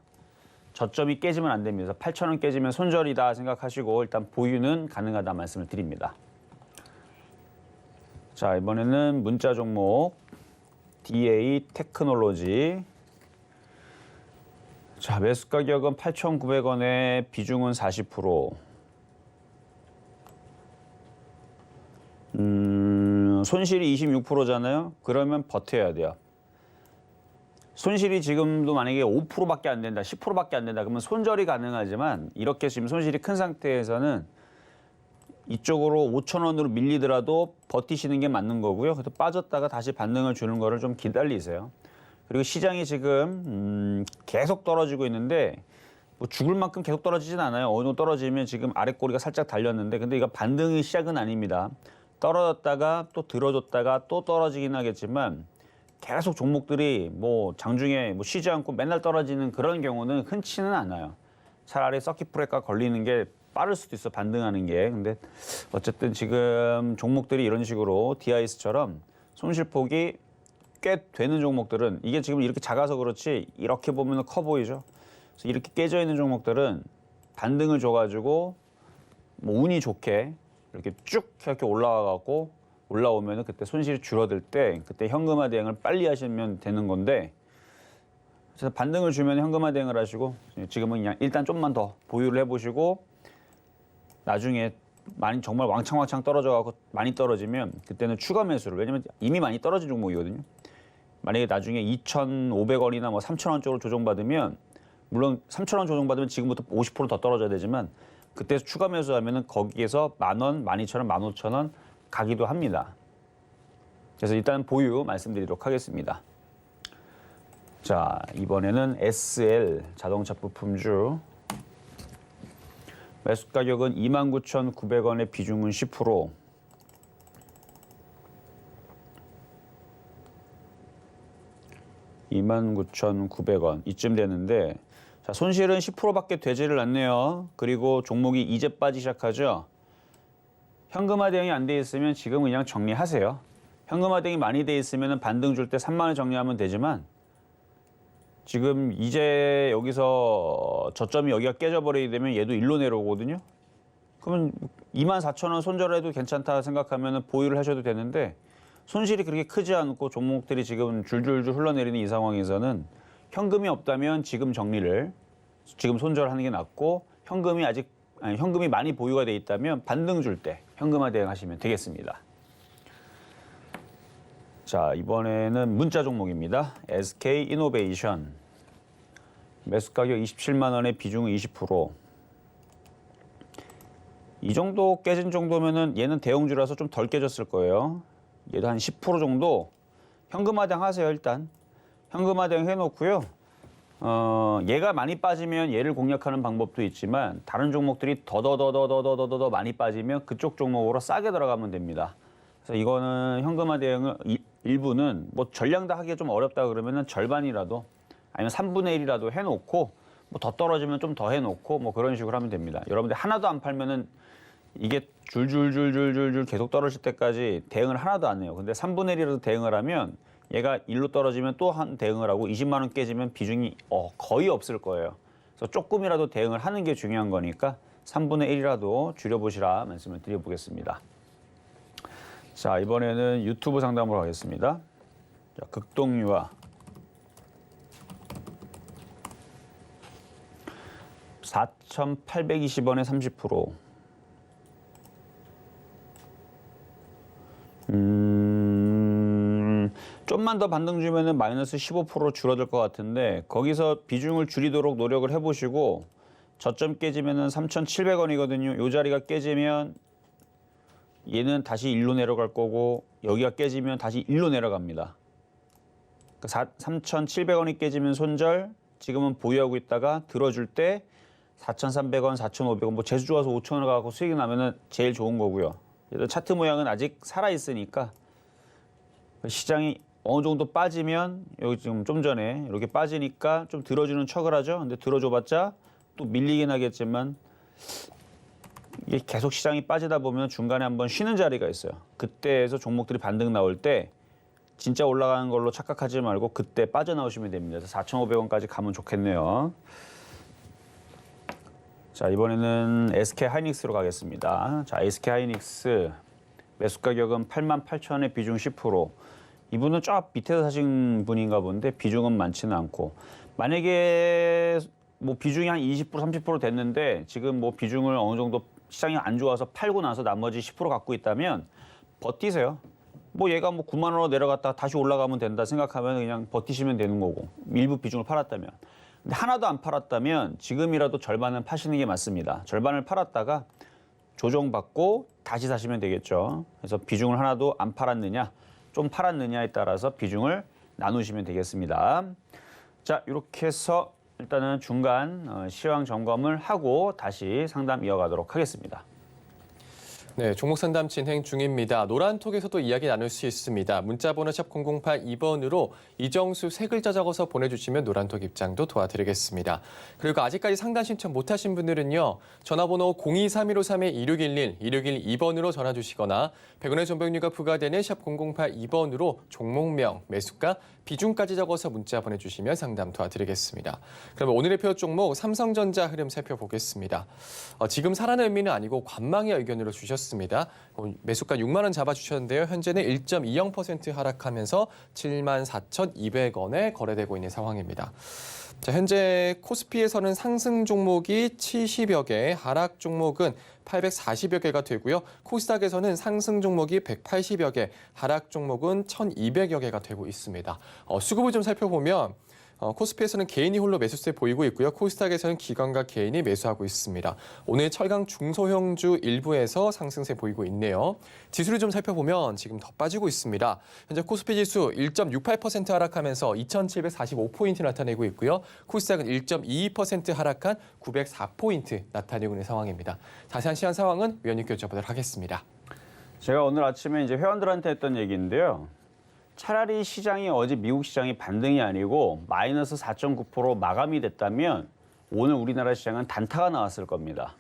저점이 깨지면 안 됩니다. 8,000원 깨지면 손절이다 생각하시고 일단 보유는 가능하다 말씀을 드립니다. 자, 이번에는 문자 종목 DA 테크놀로지. 자, 매수 가격은 8,900원에 비중은 40%. 손실이 26%잖아요. 그러면 버텨야 돼요. 손실이 지금도 만약에 5%밖에 안 된다, 10%밖에 안 된다, 그러면 손절이 가능하지만 이렇게 지금 손실이 큰 상태에서는 이쪽으로 5,000원으로 밀리더라도 버티시는 게 맞는 거고요. 그래서 빠졌다가 다시 반등을 주는 거를 좀 기다리세요. 그리고 시장이 지금 계속 떨어지고 있는데 뭐 죽을 만큼 계속 떨어지진 않아요. 어느 정도 떨어지면 지금 아래 꼬리가 살짝 달렸는데 근데 이거 반등의 시작은 아닙니다. 떨어졌다가 또 들어줬다가 또 떨어지긴 하겠지만 계속 종목들이 뭐 장중에 뭐 쉬지 않고 맨날 떨어지는 그런 경우는 흔치는 않아요. 차라리 서킷 브레이크가 걸리는 게 빠를 수도 있어, 반등하는 게. 근데 어쨌든 지금 종목들이 이런 식으로 DIS처럼 손실폭이 꽤 되는 종목들은 이게 지금 이렇게 작아서 그렇지 이렇게 보면 커 보이죠. 그래서 이렇게 깨져 있는 종목들은 반등을 줘가지고 뭐 운이 좋게 이렇게 쭉 이렇게 올라와갖고 올라오면은 그때 손실이 줄어들 때 그때 현금화 대응을 빨리 하시면 되는 건데 그래서 반등을 주면 현금화 대응을 하시고 지금은 그냥 일단 좀만 더 보유를 해보시고 나중에 많이 정말 왕창 떨어져갖고 많이 떨어지면 그때는 추가 매수를 왜냐면 이미 많이 떨어진 종목이거든요. 만약에 나중에 2,500원이나 뭐 3,000원 쪽으로 조정받으면 물론 3,000원 조정받으면 지금부터 50% 더 떨어져야 되지만 그때 추가 매수하면은 거기에서 10,000원, 12,000원, 15,000원 가기도 합니다. 그래서 일단 보유 말씀드리도록 하겠습니다. 자, 이번에는 SL 자동차 부품주. 매수 가격은 29,900원에 비중은 10%. (29,900원) 이쯤 되는데, 자, 손실은 10%밖에 되지를 않네요. 그리고 종목이 이제 빠지기 시작하죠. 현금화 대응이 안 돼 있으면 지금 그냥 정리하세요. 현금화 대응이 많이 돼 있으면 반등 줄 때 3만 원 정리하면 되지만, 지금 이제 여기서 저점이 여기가 깨져버리게 되면 얘도 일로 내려오거든요. 그러면 24,000원 손절해도 괜찮다 생각하면 보유를 하셔도 되는데, 손실이 그렇게 크지 않고 종목들이 지금 줄줄줄 흘러내리는 이 상황에서는 현금이 없다면 지금 정리를, 지금 손절하는 게 낫고, 현금이 많이 보유가 돼 있다면 반등 줄 때 현금화 대응하시면 되겠습니다. 자, 이번에는 문자 종목입니다. SK 이노베이션. 매수 가격 27만 원에 비중은 20%. 이 정도 깨진 정도면은 얘는 대형주라서 좀 덜 깨졌을 거예요. 얘도 한 10% 정도 현금화 대응하세요. 일단 현금화 대응 해놓고요. 얘가 많이 빠지면 얘를 공략하는 방법도 있지만, 다른 종목들이 더 많이 빠지면 그쪽 종목으로 싸게 들어가면 됩니다. 그래서 이거는 현금화 대응을 일부는 뭐 전량 다 하기가 좀 어렵다 그러면은 절반이라도, 아니면 3분의 1이라도 해놓고, 뭐 더 떨어지면 좀 더 해놓고, 뭐 그런 식으로 하면 됩니다. 여러분들 하나도 안 팔면은 이게 줄줄줄줄줄줄 계속 떨어질 때까지 대응을 하나도 안 해요. 근데 3분의 1이라도 대응을 하면 얘가 1로 떨어지면 또 한 대응을 하고 20만 원 깨지면 비중이 거의 없을 거예요. 그래서 조금이라도 대응을 하는 게 중요한 거니까 3분의 1이라도 줄여보시라 말씀을 드려보겠습니다. 자, 이번에는 유튜브 상담으로 가겠습니다. 자, 극동유화. 4,820원에 30%. 좀만 더 반등 주면은 마이너스 15% 줄어들 것 같은데, 거기서 비중을 줄이도록 노력을 해보시고, 저점 깨지면은 3,700원이거든요. 요 자리가 깨지면 얘는 다시 1로 내려갈 거고, 여기가 깨지면 다시 1로 내려갑니다. 3,700원이 깨지면 손절, 지금은 보유하고 있다가 들어줄 때 4,300원, 4,500원, 뭐 재수 좋아서 5,000원 가고 수익이 나면은 제일 좋은 거고요. 차트 모양은 아직 살아 있으니까 시장이 어느 정도 빠지면, 여기 지금 좀 전에 이렇게 빠지니까 좀 들어주는 척을 하죠. 근데 들어줘봤자 또 밀리긴 하겠지만, 이게 계속 시장이 빠지다 보면 중간에 한번 쉬는 자리가 있어요. 그때에서 종목들이 반등 나올 때 진짜 올라가는 걸로 착각하지 말고 그때 빠져나오시면 됩니다. 그래서 4,500원까지 가면 좋겠네요. 자, 이번에는 SK 하이닉스로 가겠습니다. 자, SK 하이닉스 매수 가격은 88,000원에 비중 10%. 이분은 쫙 밑에서 사신 분인가 본데 비중은 많지는 않고, 만약에 뭐 비중이 한 20% 30% 됐는데 지금 뭐 비중을 어느 정도 시장이 안 좋아서 팔고 나서 나머지 10% 갖고 있다면 버티세요. 뭐 얘가 뭐 9만 원으로 내려갔다가 다시 올라가면 된다 생각하면 그냥 버티시면 되는 거고, 일부 비중을 팔았다면. 근데 하나도 안 팔았다면 지금이라도 절반은 파시는 게 맞습니다. 절반을 팔았다가 조정받고 다시 사시면 되겠죠. 그래서 비중을 하나도 안 팔았느냐, 좀 팔았느냐에 따라서 비중을 나누시면 되겠습니다. 자, 이렇게 해서 일단은 중간 시황 점검을 하고 다시 상담 이어가도록 하겠습니다. 네, 종목 상담 진행 중입니다. 노란톡에서도 이야기 나눌 수 있습니다. 문자번호 샵 0082번으로 이정수 세 글자 적어서 보내주시면 노란톡 입장도 도와드리겠습니다. 그리고 아직까지 상담 신청 못하신 분들은요, 전화번호 023153-2611, 2612번으로 전화 주시거나 100원의 정보료가 부과되는 샵 0082번으로 종목명, 매수가, 비중까지 적어서 문자 보내주시면 상담 도와드리겠습니다. 그러면 오늘의 표 종목 삼성전자 흐름 살펴보겠습니다. 지금 사라는 의미는 아니고 관망의 의견으로 주셨습니다. 매수가 6만 원 잡아주셨는데요. 현재는 1.20% 하락하면서 74,200원에 거래되고 있는 상황입니다. 자, 현재 코스피에서는 상승 종목이 70여 개, 하락 종목은 840여 개가 되고요. 코스닥에서는 상승 종목이 180여 개, 하락 종목은 1,200여 개가 되고 있습니다. 수급을 좀 살펴보면 코스피에서는 개인이 홀로 매수세 보이고 있고요. 코스닥에서는 기관과 개인이 매수하고 있습니다. 오늘 철강 중소형주 일부에서 상승세 보이고 있네요. 지수를 좀 살펴보면 지금 더 빠지고 있습니다. 현재 코스피 지수 1.68% 하락하면서 2,745포인트 나타내고 있고요. 코스닥은 1.22% 하락한 904포인트 나타내고 있는 상황입니다. 자세한 시황 상황은 위원님께 여쭤보도록 하겠습니다. 제가 오늘 아침에 이제 회원들한테 했던 얘기인데요. 차라리 시장이 어제 미국 시장이 반등이 아니고 마이너스 4.9% 마감이 됐다면 오늘 우리나라 시장은 단타가 나왔을 겁니다.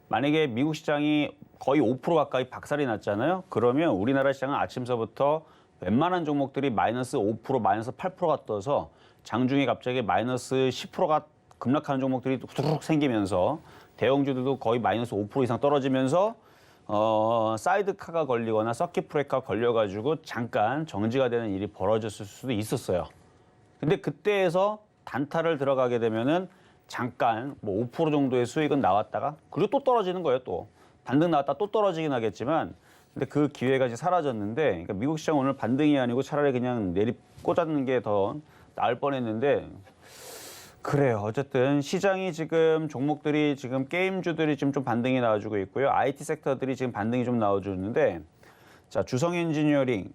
만약에 미국 시장이 거의 5% 가까이 박살이 났잖아요. 그러면 우리나라 시장은 아침서부터 웬만한 종목들이 마이너스 5%, 마이너스 8%가 떠서 장중에 갑자기 마이너스 10%가 급락하는 종목들이 툭툭 생기면서 대형주들도 거의 마이너스 5% 이상 떨어지면서 사이드카가 걸리거나 서킷 브레이크가 걸려가지고 잠깐 정지가 되는 일이 벌어졌을 수도 있었어요. 근데 그때에서 단타를 들어가게 되면은 잠깐 뭐 5% 정도의 수익은 나왔다가 그리고 또 떨어지는 거예요. 또 반등 나왔다 또 떨어지긴 하겠지만 근데 그 기회가 이제 사라졌는데 그러니까 미국 시장 오늘 반등이 아니고 차라리 그냥 내리 꽂았는 게 더 나을 뻔했는데 그래요. 어쨌든 시장이 지금 종목들이 지금 게임주들이 지금 좀 반등이 나와주고 있고요. IT 섹터들이 지금 반등이 좀 나와주는데 자 주성 엔지니어링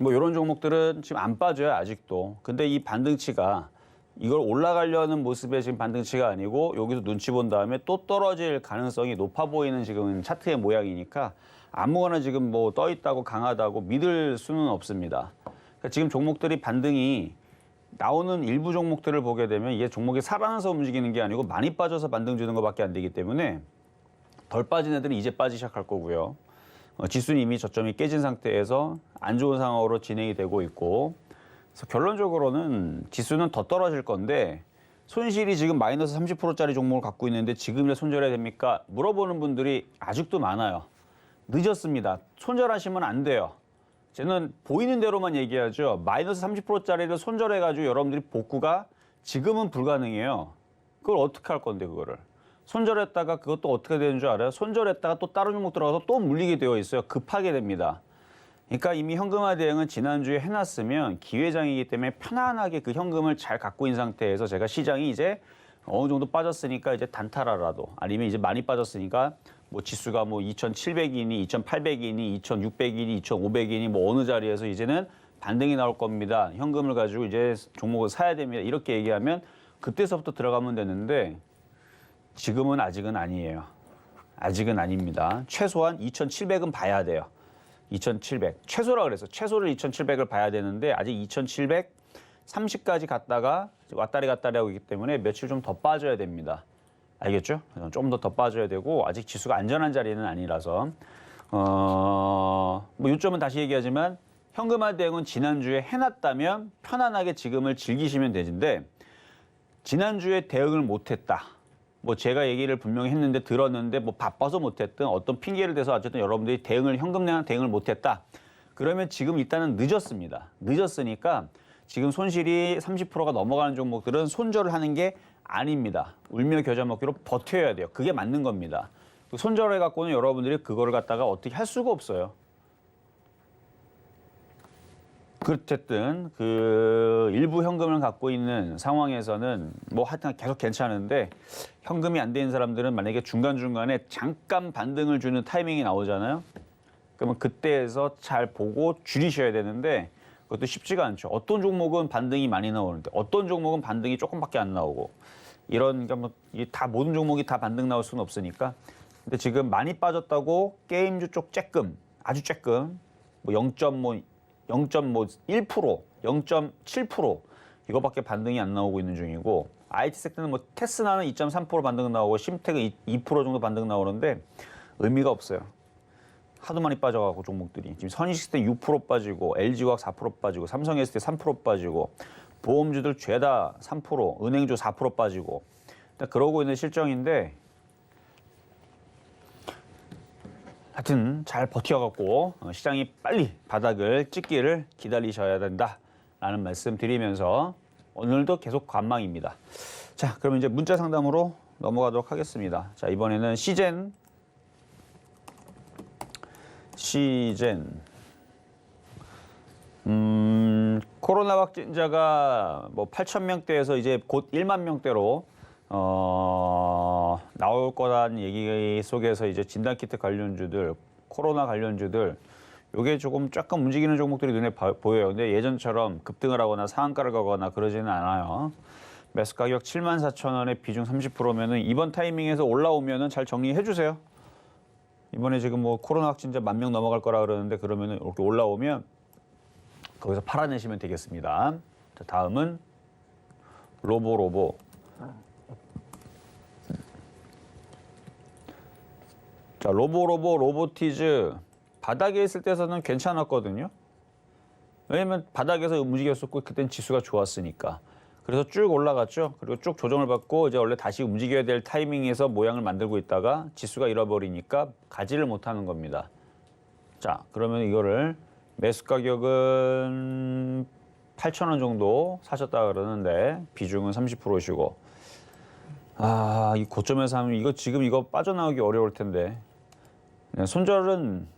뭐 이런 종목들은 지금 안 빠져요 아직도. 근데 이 반등치가 이걸 올라가려는 모습의 지금 반등치가 아니고 여기서 눈치 본 다음에 또 떨어질 가능성이 높아 보이는 지금 차트의 모양이니까 아무거나 지금 뭐 떠 있다고 강하다고 믿을 수는 없습니다. 그러니까 지금 종목들이 반등이 나오는 일부 종목들을 보게 되면 이게 종목이 살아나서 움직이는 게 아니고 많이 빠져서 반등 주는 것밖에 안 되기 때문에 덜 빠진 애들은 이제 빠지기 시작할 거고요. 지수는 이미 저점이 깨진 상태에서 안 좋은 상황으로 진행이 되고 있고 그래서 결론적으로는 지수는 더 떨어질 건데 손실이 지금 마이너스 30%짜리 종목을 갖고 있는데 지금이라 손절해야 됩니까? 물어보는 분들이 아직도 많아요. 늦었습니다. 손절하시면 안 돼요. 저는 보이는 대로만 얘기하죠. 마이너스 30%짜리를 손절해가지고 여러분들이 복구가 지금은 불가능해요. 그걸 어떻게 할 건데 그거를. 손절했다가 그것도 어떻게 되는 줄 알아요? 손절했다가 또 다른 종목 들어가서 또 물리게 되어 있어요. 급하게 됩니다. 그러니까 이미 현금화 대응은 지난주에 해놨으면 기회장이기 때문에 편안하게 그 현금을 잘 갖고 있는 상태에서 제가 시장이 이제 어느 정도 빠졌으니까 이제 단타라라도 아니면 이제 많이 빠졌으니까 뭐 지수가 뭐 2,700이니 2,800이니 2,600이니 2,500이니 뭐 어느 자리에서 이제는 반등이 나올 겁니다. 현금을 가지고 이제 종목을 사야 됩니다. 이렇게 얘기하면 그때서부터 들어가면 되는데 지금은 아직은 아니에요. 아직은 아닙니다. 최소한 2,700은 봐야 돼요. 2,700. 최소라 그래서 최소를 2,700을 봐야 되는데 아직 2,730까지 갔다가 왔다리 갔다리 하고 있기 때문에 며칠 좀 더 빠져야 됩니다. 알겠죠? 좀 더 빠져야 되고 아직 지수가 안전한 자리는 아니라서 뭐 요점은 다시 얘기하지만 현금화 대응은 지난주에 해놨다면 편안하게 지금을 즐기시면 되는데 지난주에 대응을 못했다. 뭐 제가 얘기를 분명히 했는데 들었는데 뭐 바빠서 못했든 어떤 핑계를 대서 어쨌든 여러분들이 현금 내는 대응을 못했다. 그러면 지금 일단은 늦었습니다. 늦었으니까 지금 손실이 30%가 넘어가는 종목들은 손절을 하는 게 아닙니다. 울며 겨자 먹기로 버텨야 돼요. 그게 맞는 겁니다. 손절해 갖고는 여러분들이 그거를 갖다가 어떻게 할 수가 없어요. 어쨌든 그 일부 현금을 갖고 있는 상황에서는 뭐 하여튼 계속 괜찮은데 현금이 안 되는 사람들은 만약에 중간중간에 잠깐 반등을 주는 타이밍이 나오잖아요. 그러면 그때에서 잘 보고 줄이셔야 되는데 그것도 쉽지가 않죠. 어떤 종목은 반등이 많이 나오는데 어떤 종목은 반등이 조금밖에 안 나오고 이런 그러니까 뭐 다 모든 종목이 다 반등 나올 수는 없으니까. 근데 지금 많이 빠졌다고 게임주 쪽 쬐끔 아주 쬐끔 뭐 0.1%, 0.7% 이거밖에 반등이 안 나오고 있는 중이고 IT 섹터는 뭐 테스나는 2.3% 반등 나오고 심텍은 2% 정도 반등 나오는데 의미가 없어요. 하도 많이 빠져가고 종목들이 지금 선익시스템 6% 빠지고 LG화학 4% 빠지고 삼성에스테 3% 빠지고 보험주들 죄다 3%, 은행주 4% 빠지고 그러고 있는 실정인데 하여튼 잘 버텨갖고 시장이 빨리 바닥을 찍기를 기다리셔야 된다라는 말씀 드리면서 오늘도 계속 관망입니다. 자, 그럼 이제 문자 상담으로 넘어가도록 하겠습니다. 자, 이번에는 시젠 코로나 확진자가 뭐 8,000명대에서 이제 곧 1만 명대로 나올 거라는 얘기 속에서 이제 진단키트 관련주들, 코로나 관련주들 요게 조금 움직이는 종목들이 눈에 보여요. 근데 예전처럼 급등을 하거나 상한가를 가거나 그러지는 않아요. 매수 가격 74,000원에 비중 30%면은 이번 타이밍에서 올라오면은 잘 정리해 주세요. 이번에 지금 뭐 코로나 확진자 10,000명 넘어갈 거라 그러는데 그러면은 이렇게 올라오면 거기서 팔아내시면 되겠습니다. 자, 다음은 로보. 자, 로보티즈 바닥에 있을 때서는 괜찮았거든요. 왜냐면 바닥에서 움직였었고 그땐 지수가 좋았으니까. 그래서 쭉 올라갔죠. 그리고 쭉 조정을 받고 이제 원래 다시 움직여야 될 타이밍에서 모양을 만들고 있다가 지수가 잃어버리니까 가지를 못하는 겁니다. 자, 그러면 이거를 매수 가격은 8,000원 정도 사셨다 그러는데 비중은 30%시고 이 고점에서 하면 이거 빠져나오기 어려울 텐데 손절은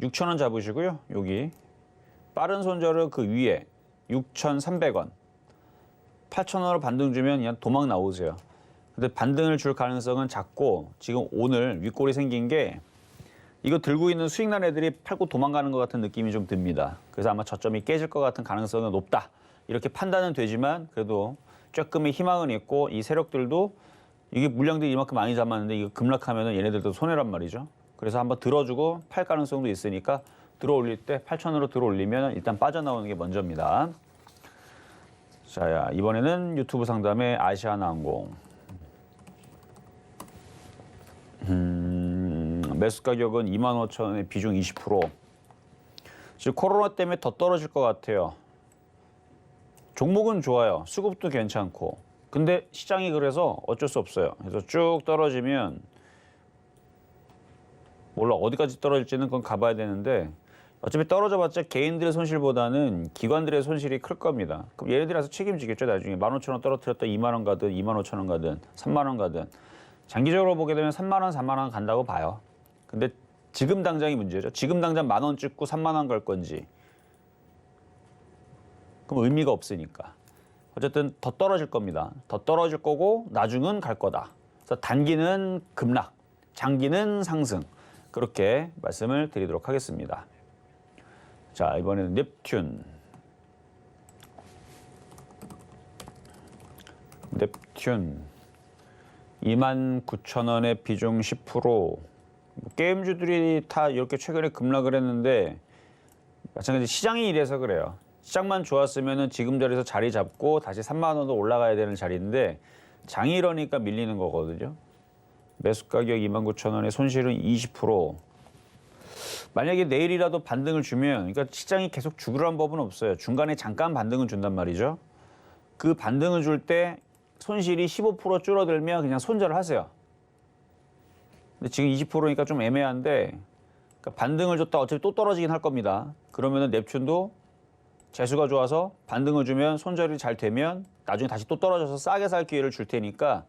6,000원 잡으시고요. 여기 빠른 손절은 그 위에 6,300원 8,000원으로 반등 주면 그냥 도망 나오세요. 근데 반등을 줄 가능성은 작고 지금 오늘 윗골이 생긴 게 이거 들고 있는 수익 난 애들이 팔고 도망가는 것 같은 느낌이 좀 듭니다. 그래서 아마 저점이 깨질 것 같은 가능성은 높다. 이렇게 판단은 되지만 그래도 조금의 희망은 있고 이 세력들도 이게 물량들이 이만큼 많이 잡았는데 이거 급락하면 얘네들도 손해란 말이죠. 그래서 한번 들어주고 팔 가능성도 있으니까 들어올릴 때 8,000원으로 들어올리면 일단 빠져나오는 게 먼저입니다. 자, 이번에는 유튜브 상담의 아시아나항공. 매수 가격은 25,000원에 비중 20%. 지금 코로나 때문에 더 떨어질 것 같아요. 종목은 좋아요. 수급도 괜찮고. 근데 시장이 그래서 어쩔 수 없어요. 그래서 쭉 떨어지면 몰라 어디까지 떨어질지는 그건 가봐야 되는데 어차피 떨어져봤자 개인들의 손실보다는 기관들의 손실이 클 겁니다. 그럼 얘네들이 와서 책임지겠죠. 나중에 15,000원 떨어뜨렸다 2만 원 가든 25,000원 가든 3만 원 가든 장기적으로 보게 되면 3만 원, 4만 원 간다고 봐요. 근데 지금 당장이 문제죠. 지금 당장 10,000원 찍고 3만 원 갈 건지 그럼 의미가 없으니까. 어쨌든 더 떨어질 겁니다. 더 떨어질 거고 나중은 갈 거다. 그래서 단기는 급락, 장기는 상승. 그렇게 말씀을 드리도록 하겠습니다. 자, 이번에는 넵튠. 넵튠 29,000원에 비중 10%. 게임주들이 다 이렇게 최근에 급락을 했는데 마찬가지 시장이 이래서 그래요. 시장만 좋았으면 지금 자리에서 자리 잡고 다시 3만 원도 올라가야 되는 자리인데 장이 이러니까 밀리는 거거든요. 매수 가격 29,000원에 손실은 20%. 만약에 내일이라도 반등을 주면 그러니까 시장이 계속 죽으라는 법은 없어요. 중간에 잠깐 반등은 준단 말이죠. 그 반등을 줄 때 손실이 15% 줄어들면 그냥 손절을 하세요. 근데 지금 20%니까 좀 애매한데 그러니까 반등을 줬다 어차피 또 떨어지긴 할 겁니다. 그러면은 넵튠도 재수가 좋아서 반등을 주면 손절이 잘 되면 나중에 다시 또 떨어져서 싸게 살 기회를 줄 테니까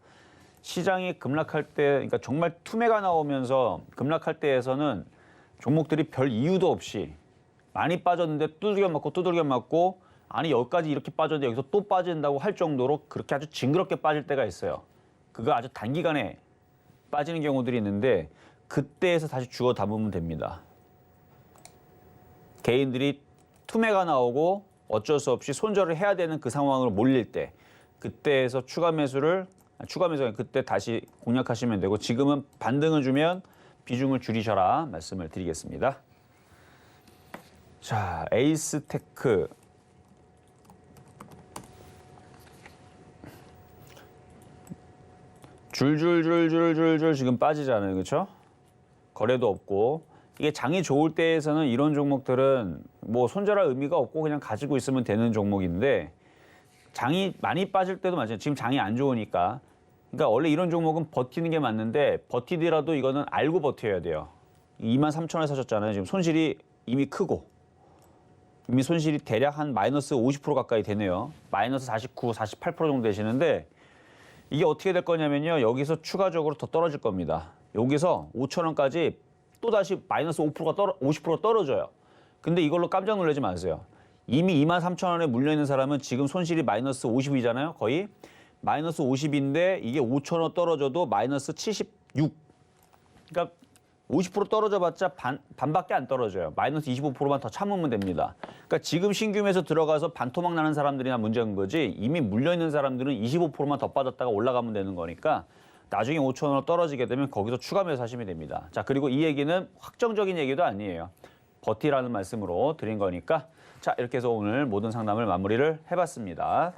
시장이 급락할 때 그러니까 정말 투매가 나오면서 급락할 때에서는 종목들이 별 이유도 없이 많이 빠졌는데 두들겨 맞고 아니 여기까지 이렇게 빠졌는데 여기서 또 빠진다고 할 정도로 그렇게 아주 징그럽게 빠질 때가 있어요. 그거 아주 단기간에 빠지는 경우들이 있는데 그때에서 다시 주워 담으면 됩니다. 개인들이 투매가 나오고 어쩔 수 없이 손절을 해야 되는 그 상황으로 몰릴 때 그때에서 추가 매수가 그때 다시 공략하시면 되고 지금은 반등을 주면 비중을 줄이셔라 말씀을 드리겠습니다. 자, 에이스테크. 줄줄줄줄줄줄 지금 빠지잖아요. 그렇죠? 거래도 없고. 이게 장이 좋을 때에서는 이런 종목들은 뭐 손절할 의미가 없고 그냥 가지고 있으면 되는 종목인데 장이 많이 빠질 때도 마찬가지예요. 지금 장이 안 좋으니까. 그러니까 원래 이런 종목은 버티는 게 맞는데 버티더라도 이거는 알고 버텨야 돼요. 23,000원에 사셨잖아요. 지금 손실이 이미 크고 이미 손실이 대략 한 마이너스 50% 가까이 되네요. 마이너스 49, 48% 정도 되시는데 이게 어떻게 될 거냐면요. 여기서 추가적으로 더 떨어질 겁니다. 여기서 5,000원까지 또다시 마이너스 50% 떨어져요. 근데 이걸로 깜짝 놀라지 마세요. 이미 23,000원에 물려있는 사람은 지금 손실이 마이너스 50이잖아요. 거의 마이너스 50인데 이게 5,000원 떨어져도 마이너스 76. 그러니까 50% 떨어져봤자 반밖에 안 떨어져요. 마이너스 25%만 더 참으면 됩니다. 그러니까 지금 신규매수 들어가서 반토막 나는 사람들이나 문제인 거지 이미 물려있는 사람들은 25%만 더 빠졌다가 올라가면 되는 거니까 나중에 5,000원으로 떨어지게 되면 거기서 추가 매수하시면 됩니다. 자, 그리고 이 얘기는 확정적인 얘기도 아니에요. 버티라는 말씀으로 드린 거니까 자, 이렇게 해서 오늘 모든 상담을 마무리를 해봤습니다.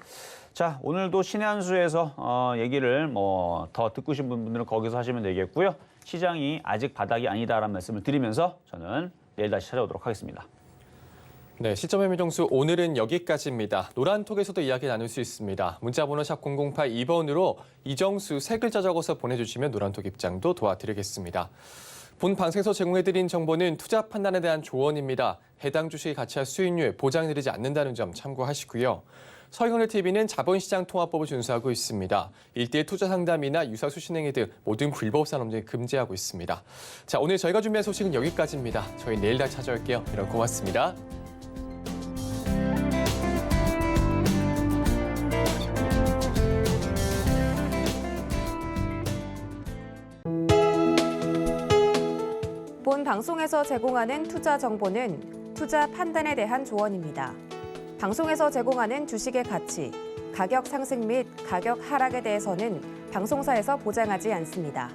자, 오늘도 신의 한 수에서 얘기를 뭐 더 듣고 싶은 분들은 거기서 하시면 되겠고요. 시장이 아직 바닥이 아니다라는 말씀을 드리면서 저는 내일 다시 찾아오도록 하겠습니다. 네, 시점 매매 정수 오늘은 여기까지입니다. 노란톡에서도 이야기 나눌 수 있습니다. 문자번호 샵 0082번으로 이정수 세 글자 적어서 보내주시면 노란톡 입장도 도와드리겠습니다. 본 방송에서 제공해드린 정보는 투자 판단에 대한 조언입니다. 해당 주식의 가치와 수익률 보장드리지 않는다는 점 참고하시고요. 서영래 TV는 자본시장 통화법을 준수하고 있습니다. 일대일 투자 상담이나 유사 수신행위 등 모든 불법 산업을 금지하고 있습니다. 자, 오늘 저희가 준비한 소식은 여기까지입니다. 저희 내일 다시 찾아올게요. 여러분 고맙습니다. 본 방송에서 제공하는 투자 정보는 투자 판단에 대한 조언입니다. 방송에서 제공하는 주식의 가치, 가격 상승 및 가격 하락에 대해서는 방송사에서 보장하지 않습니다.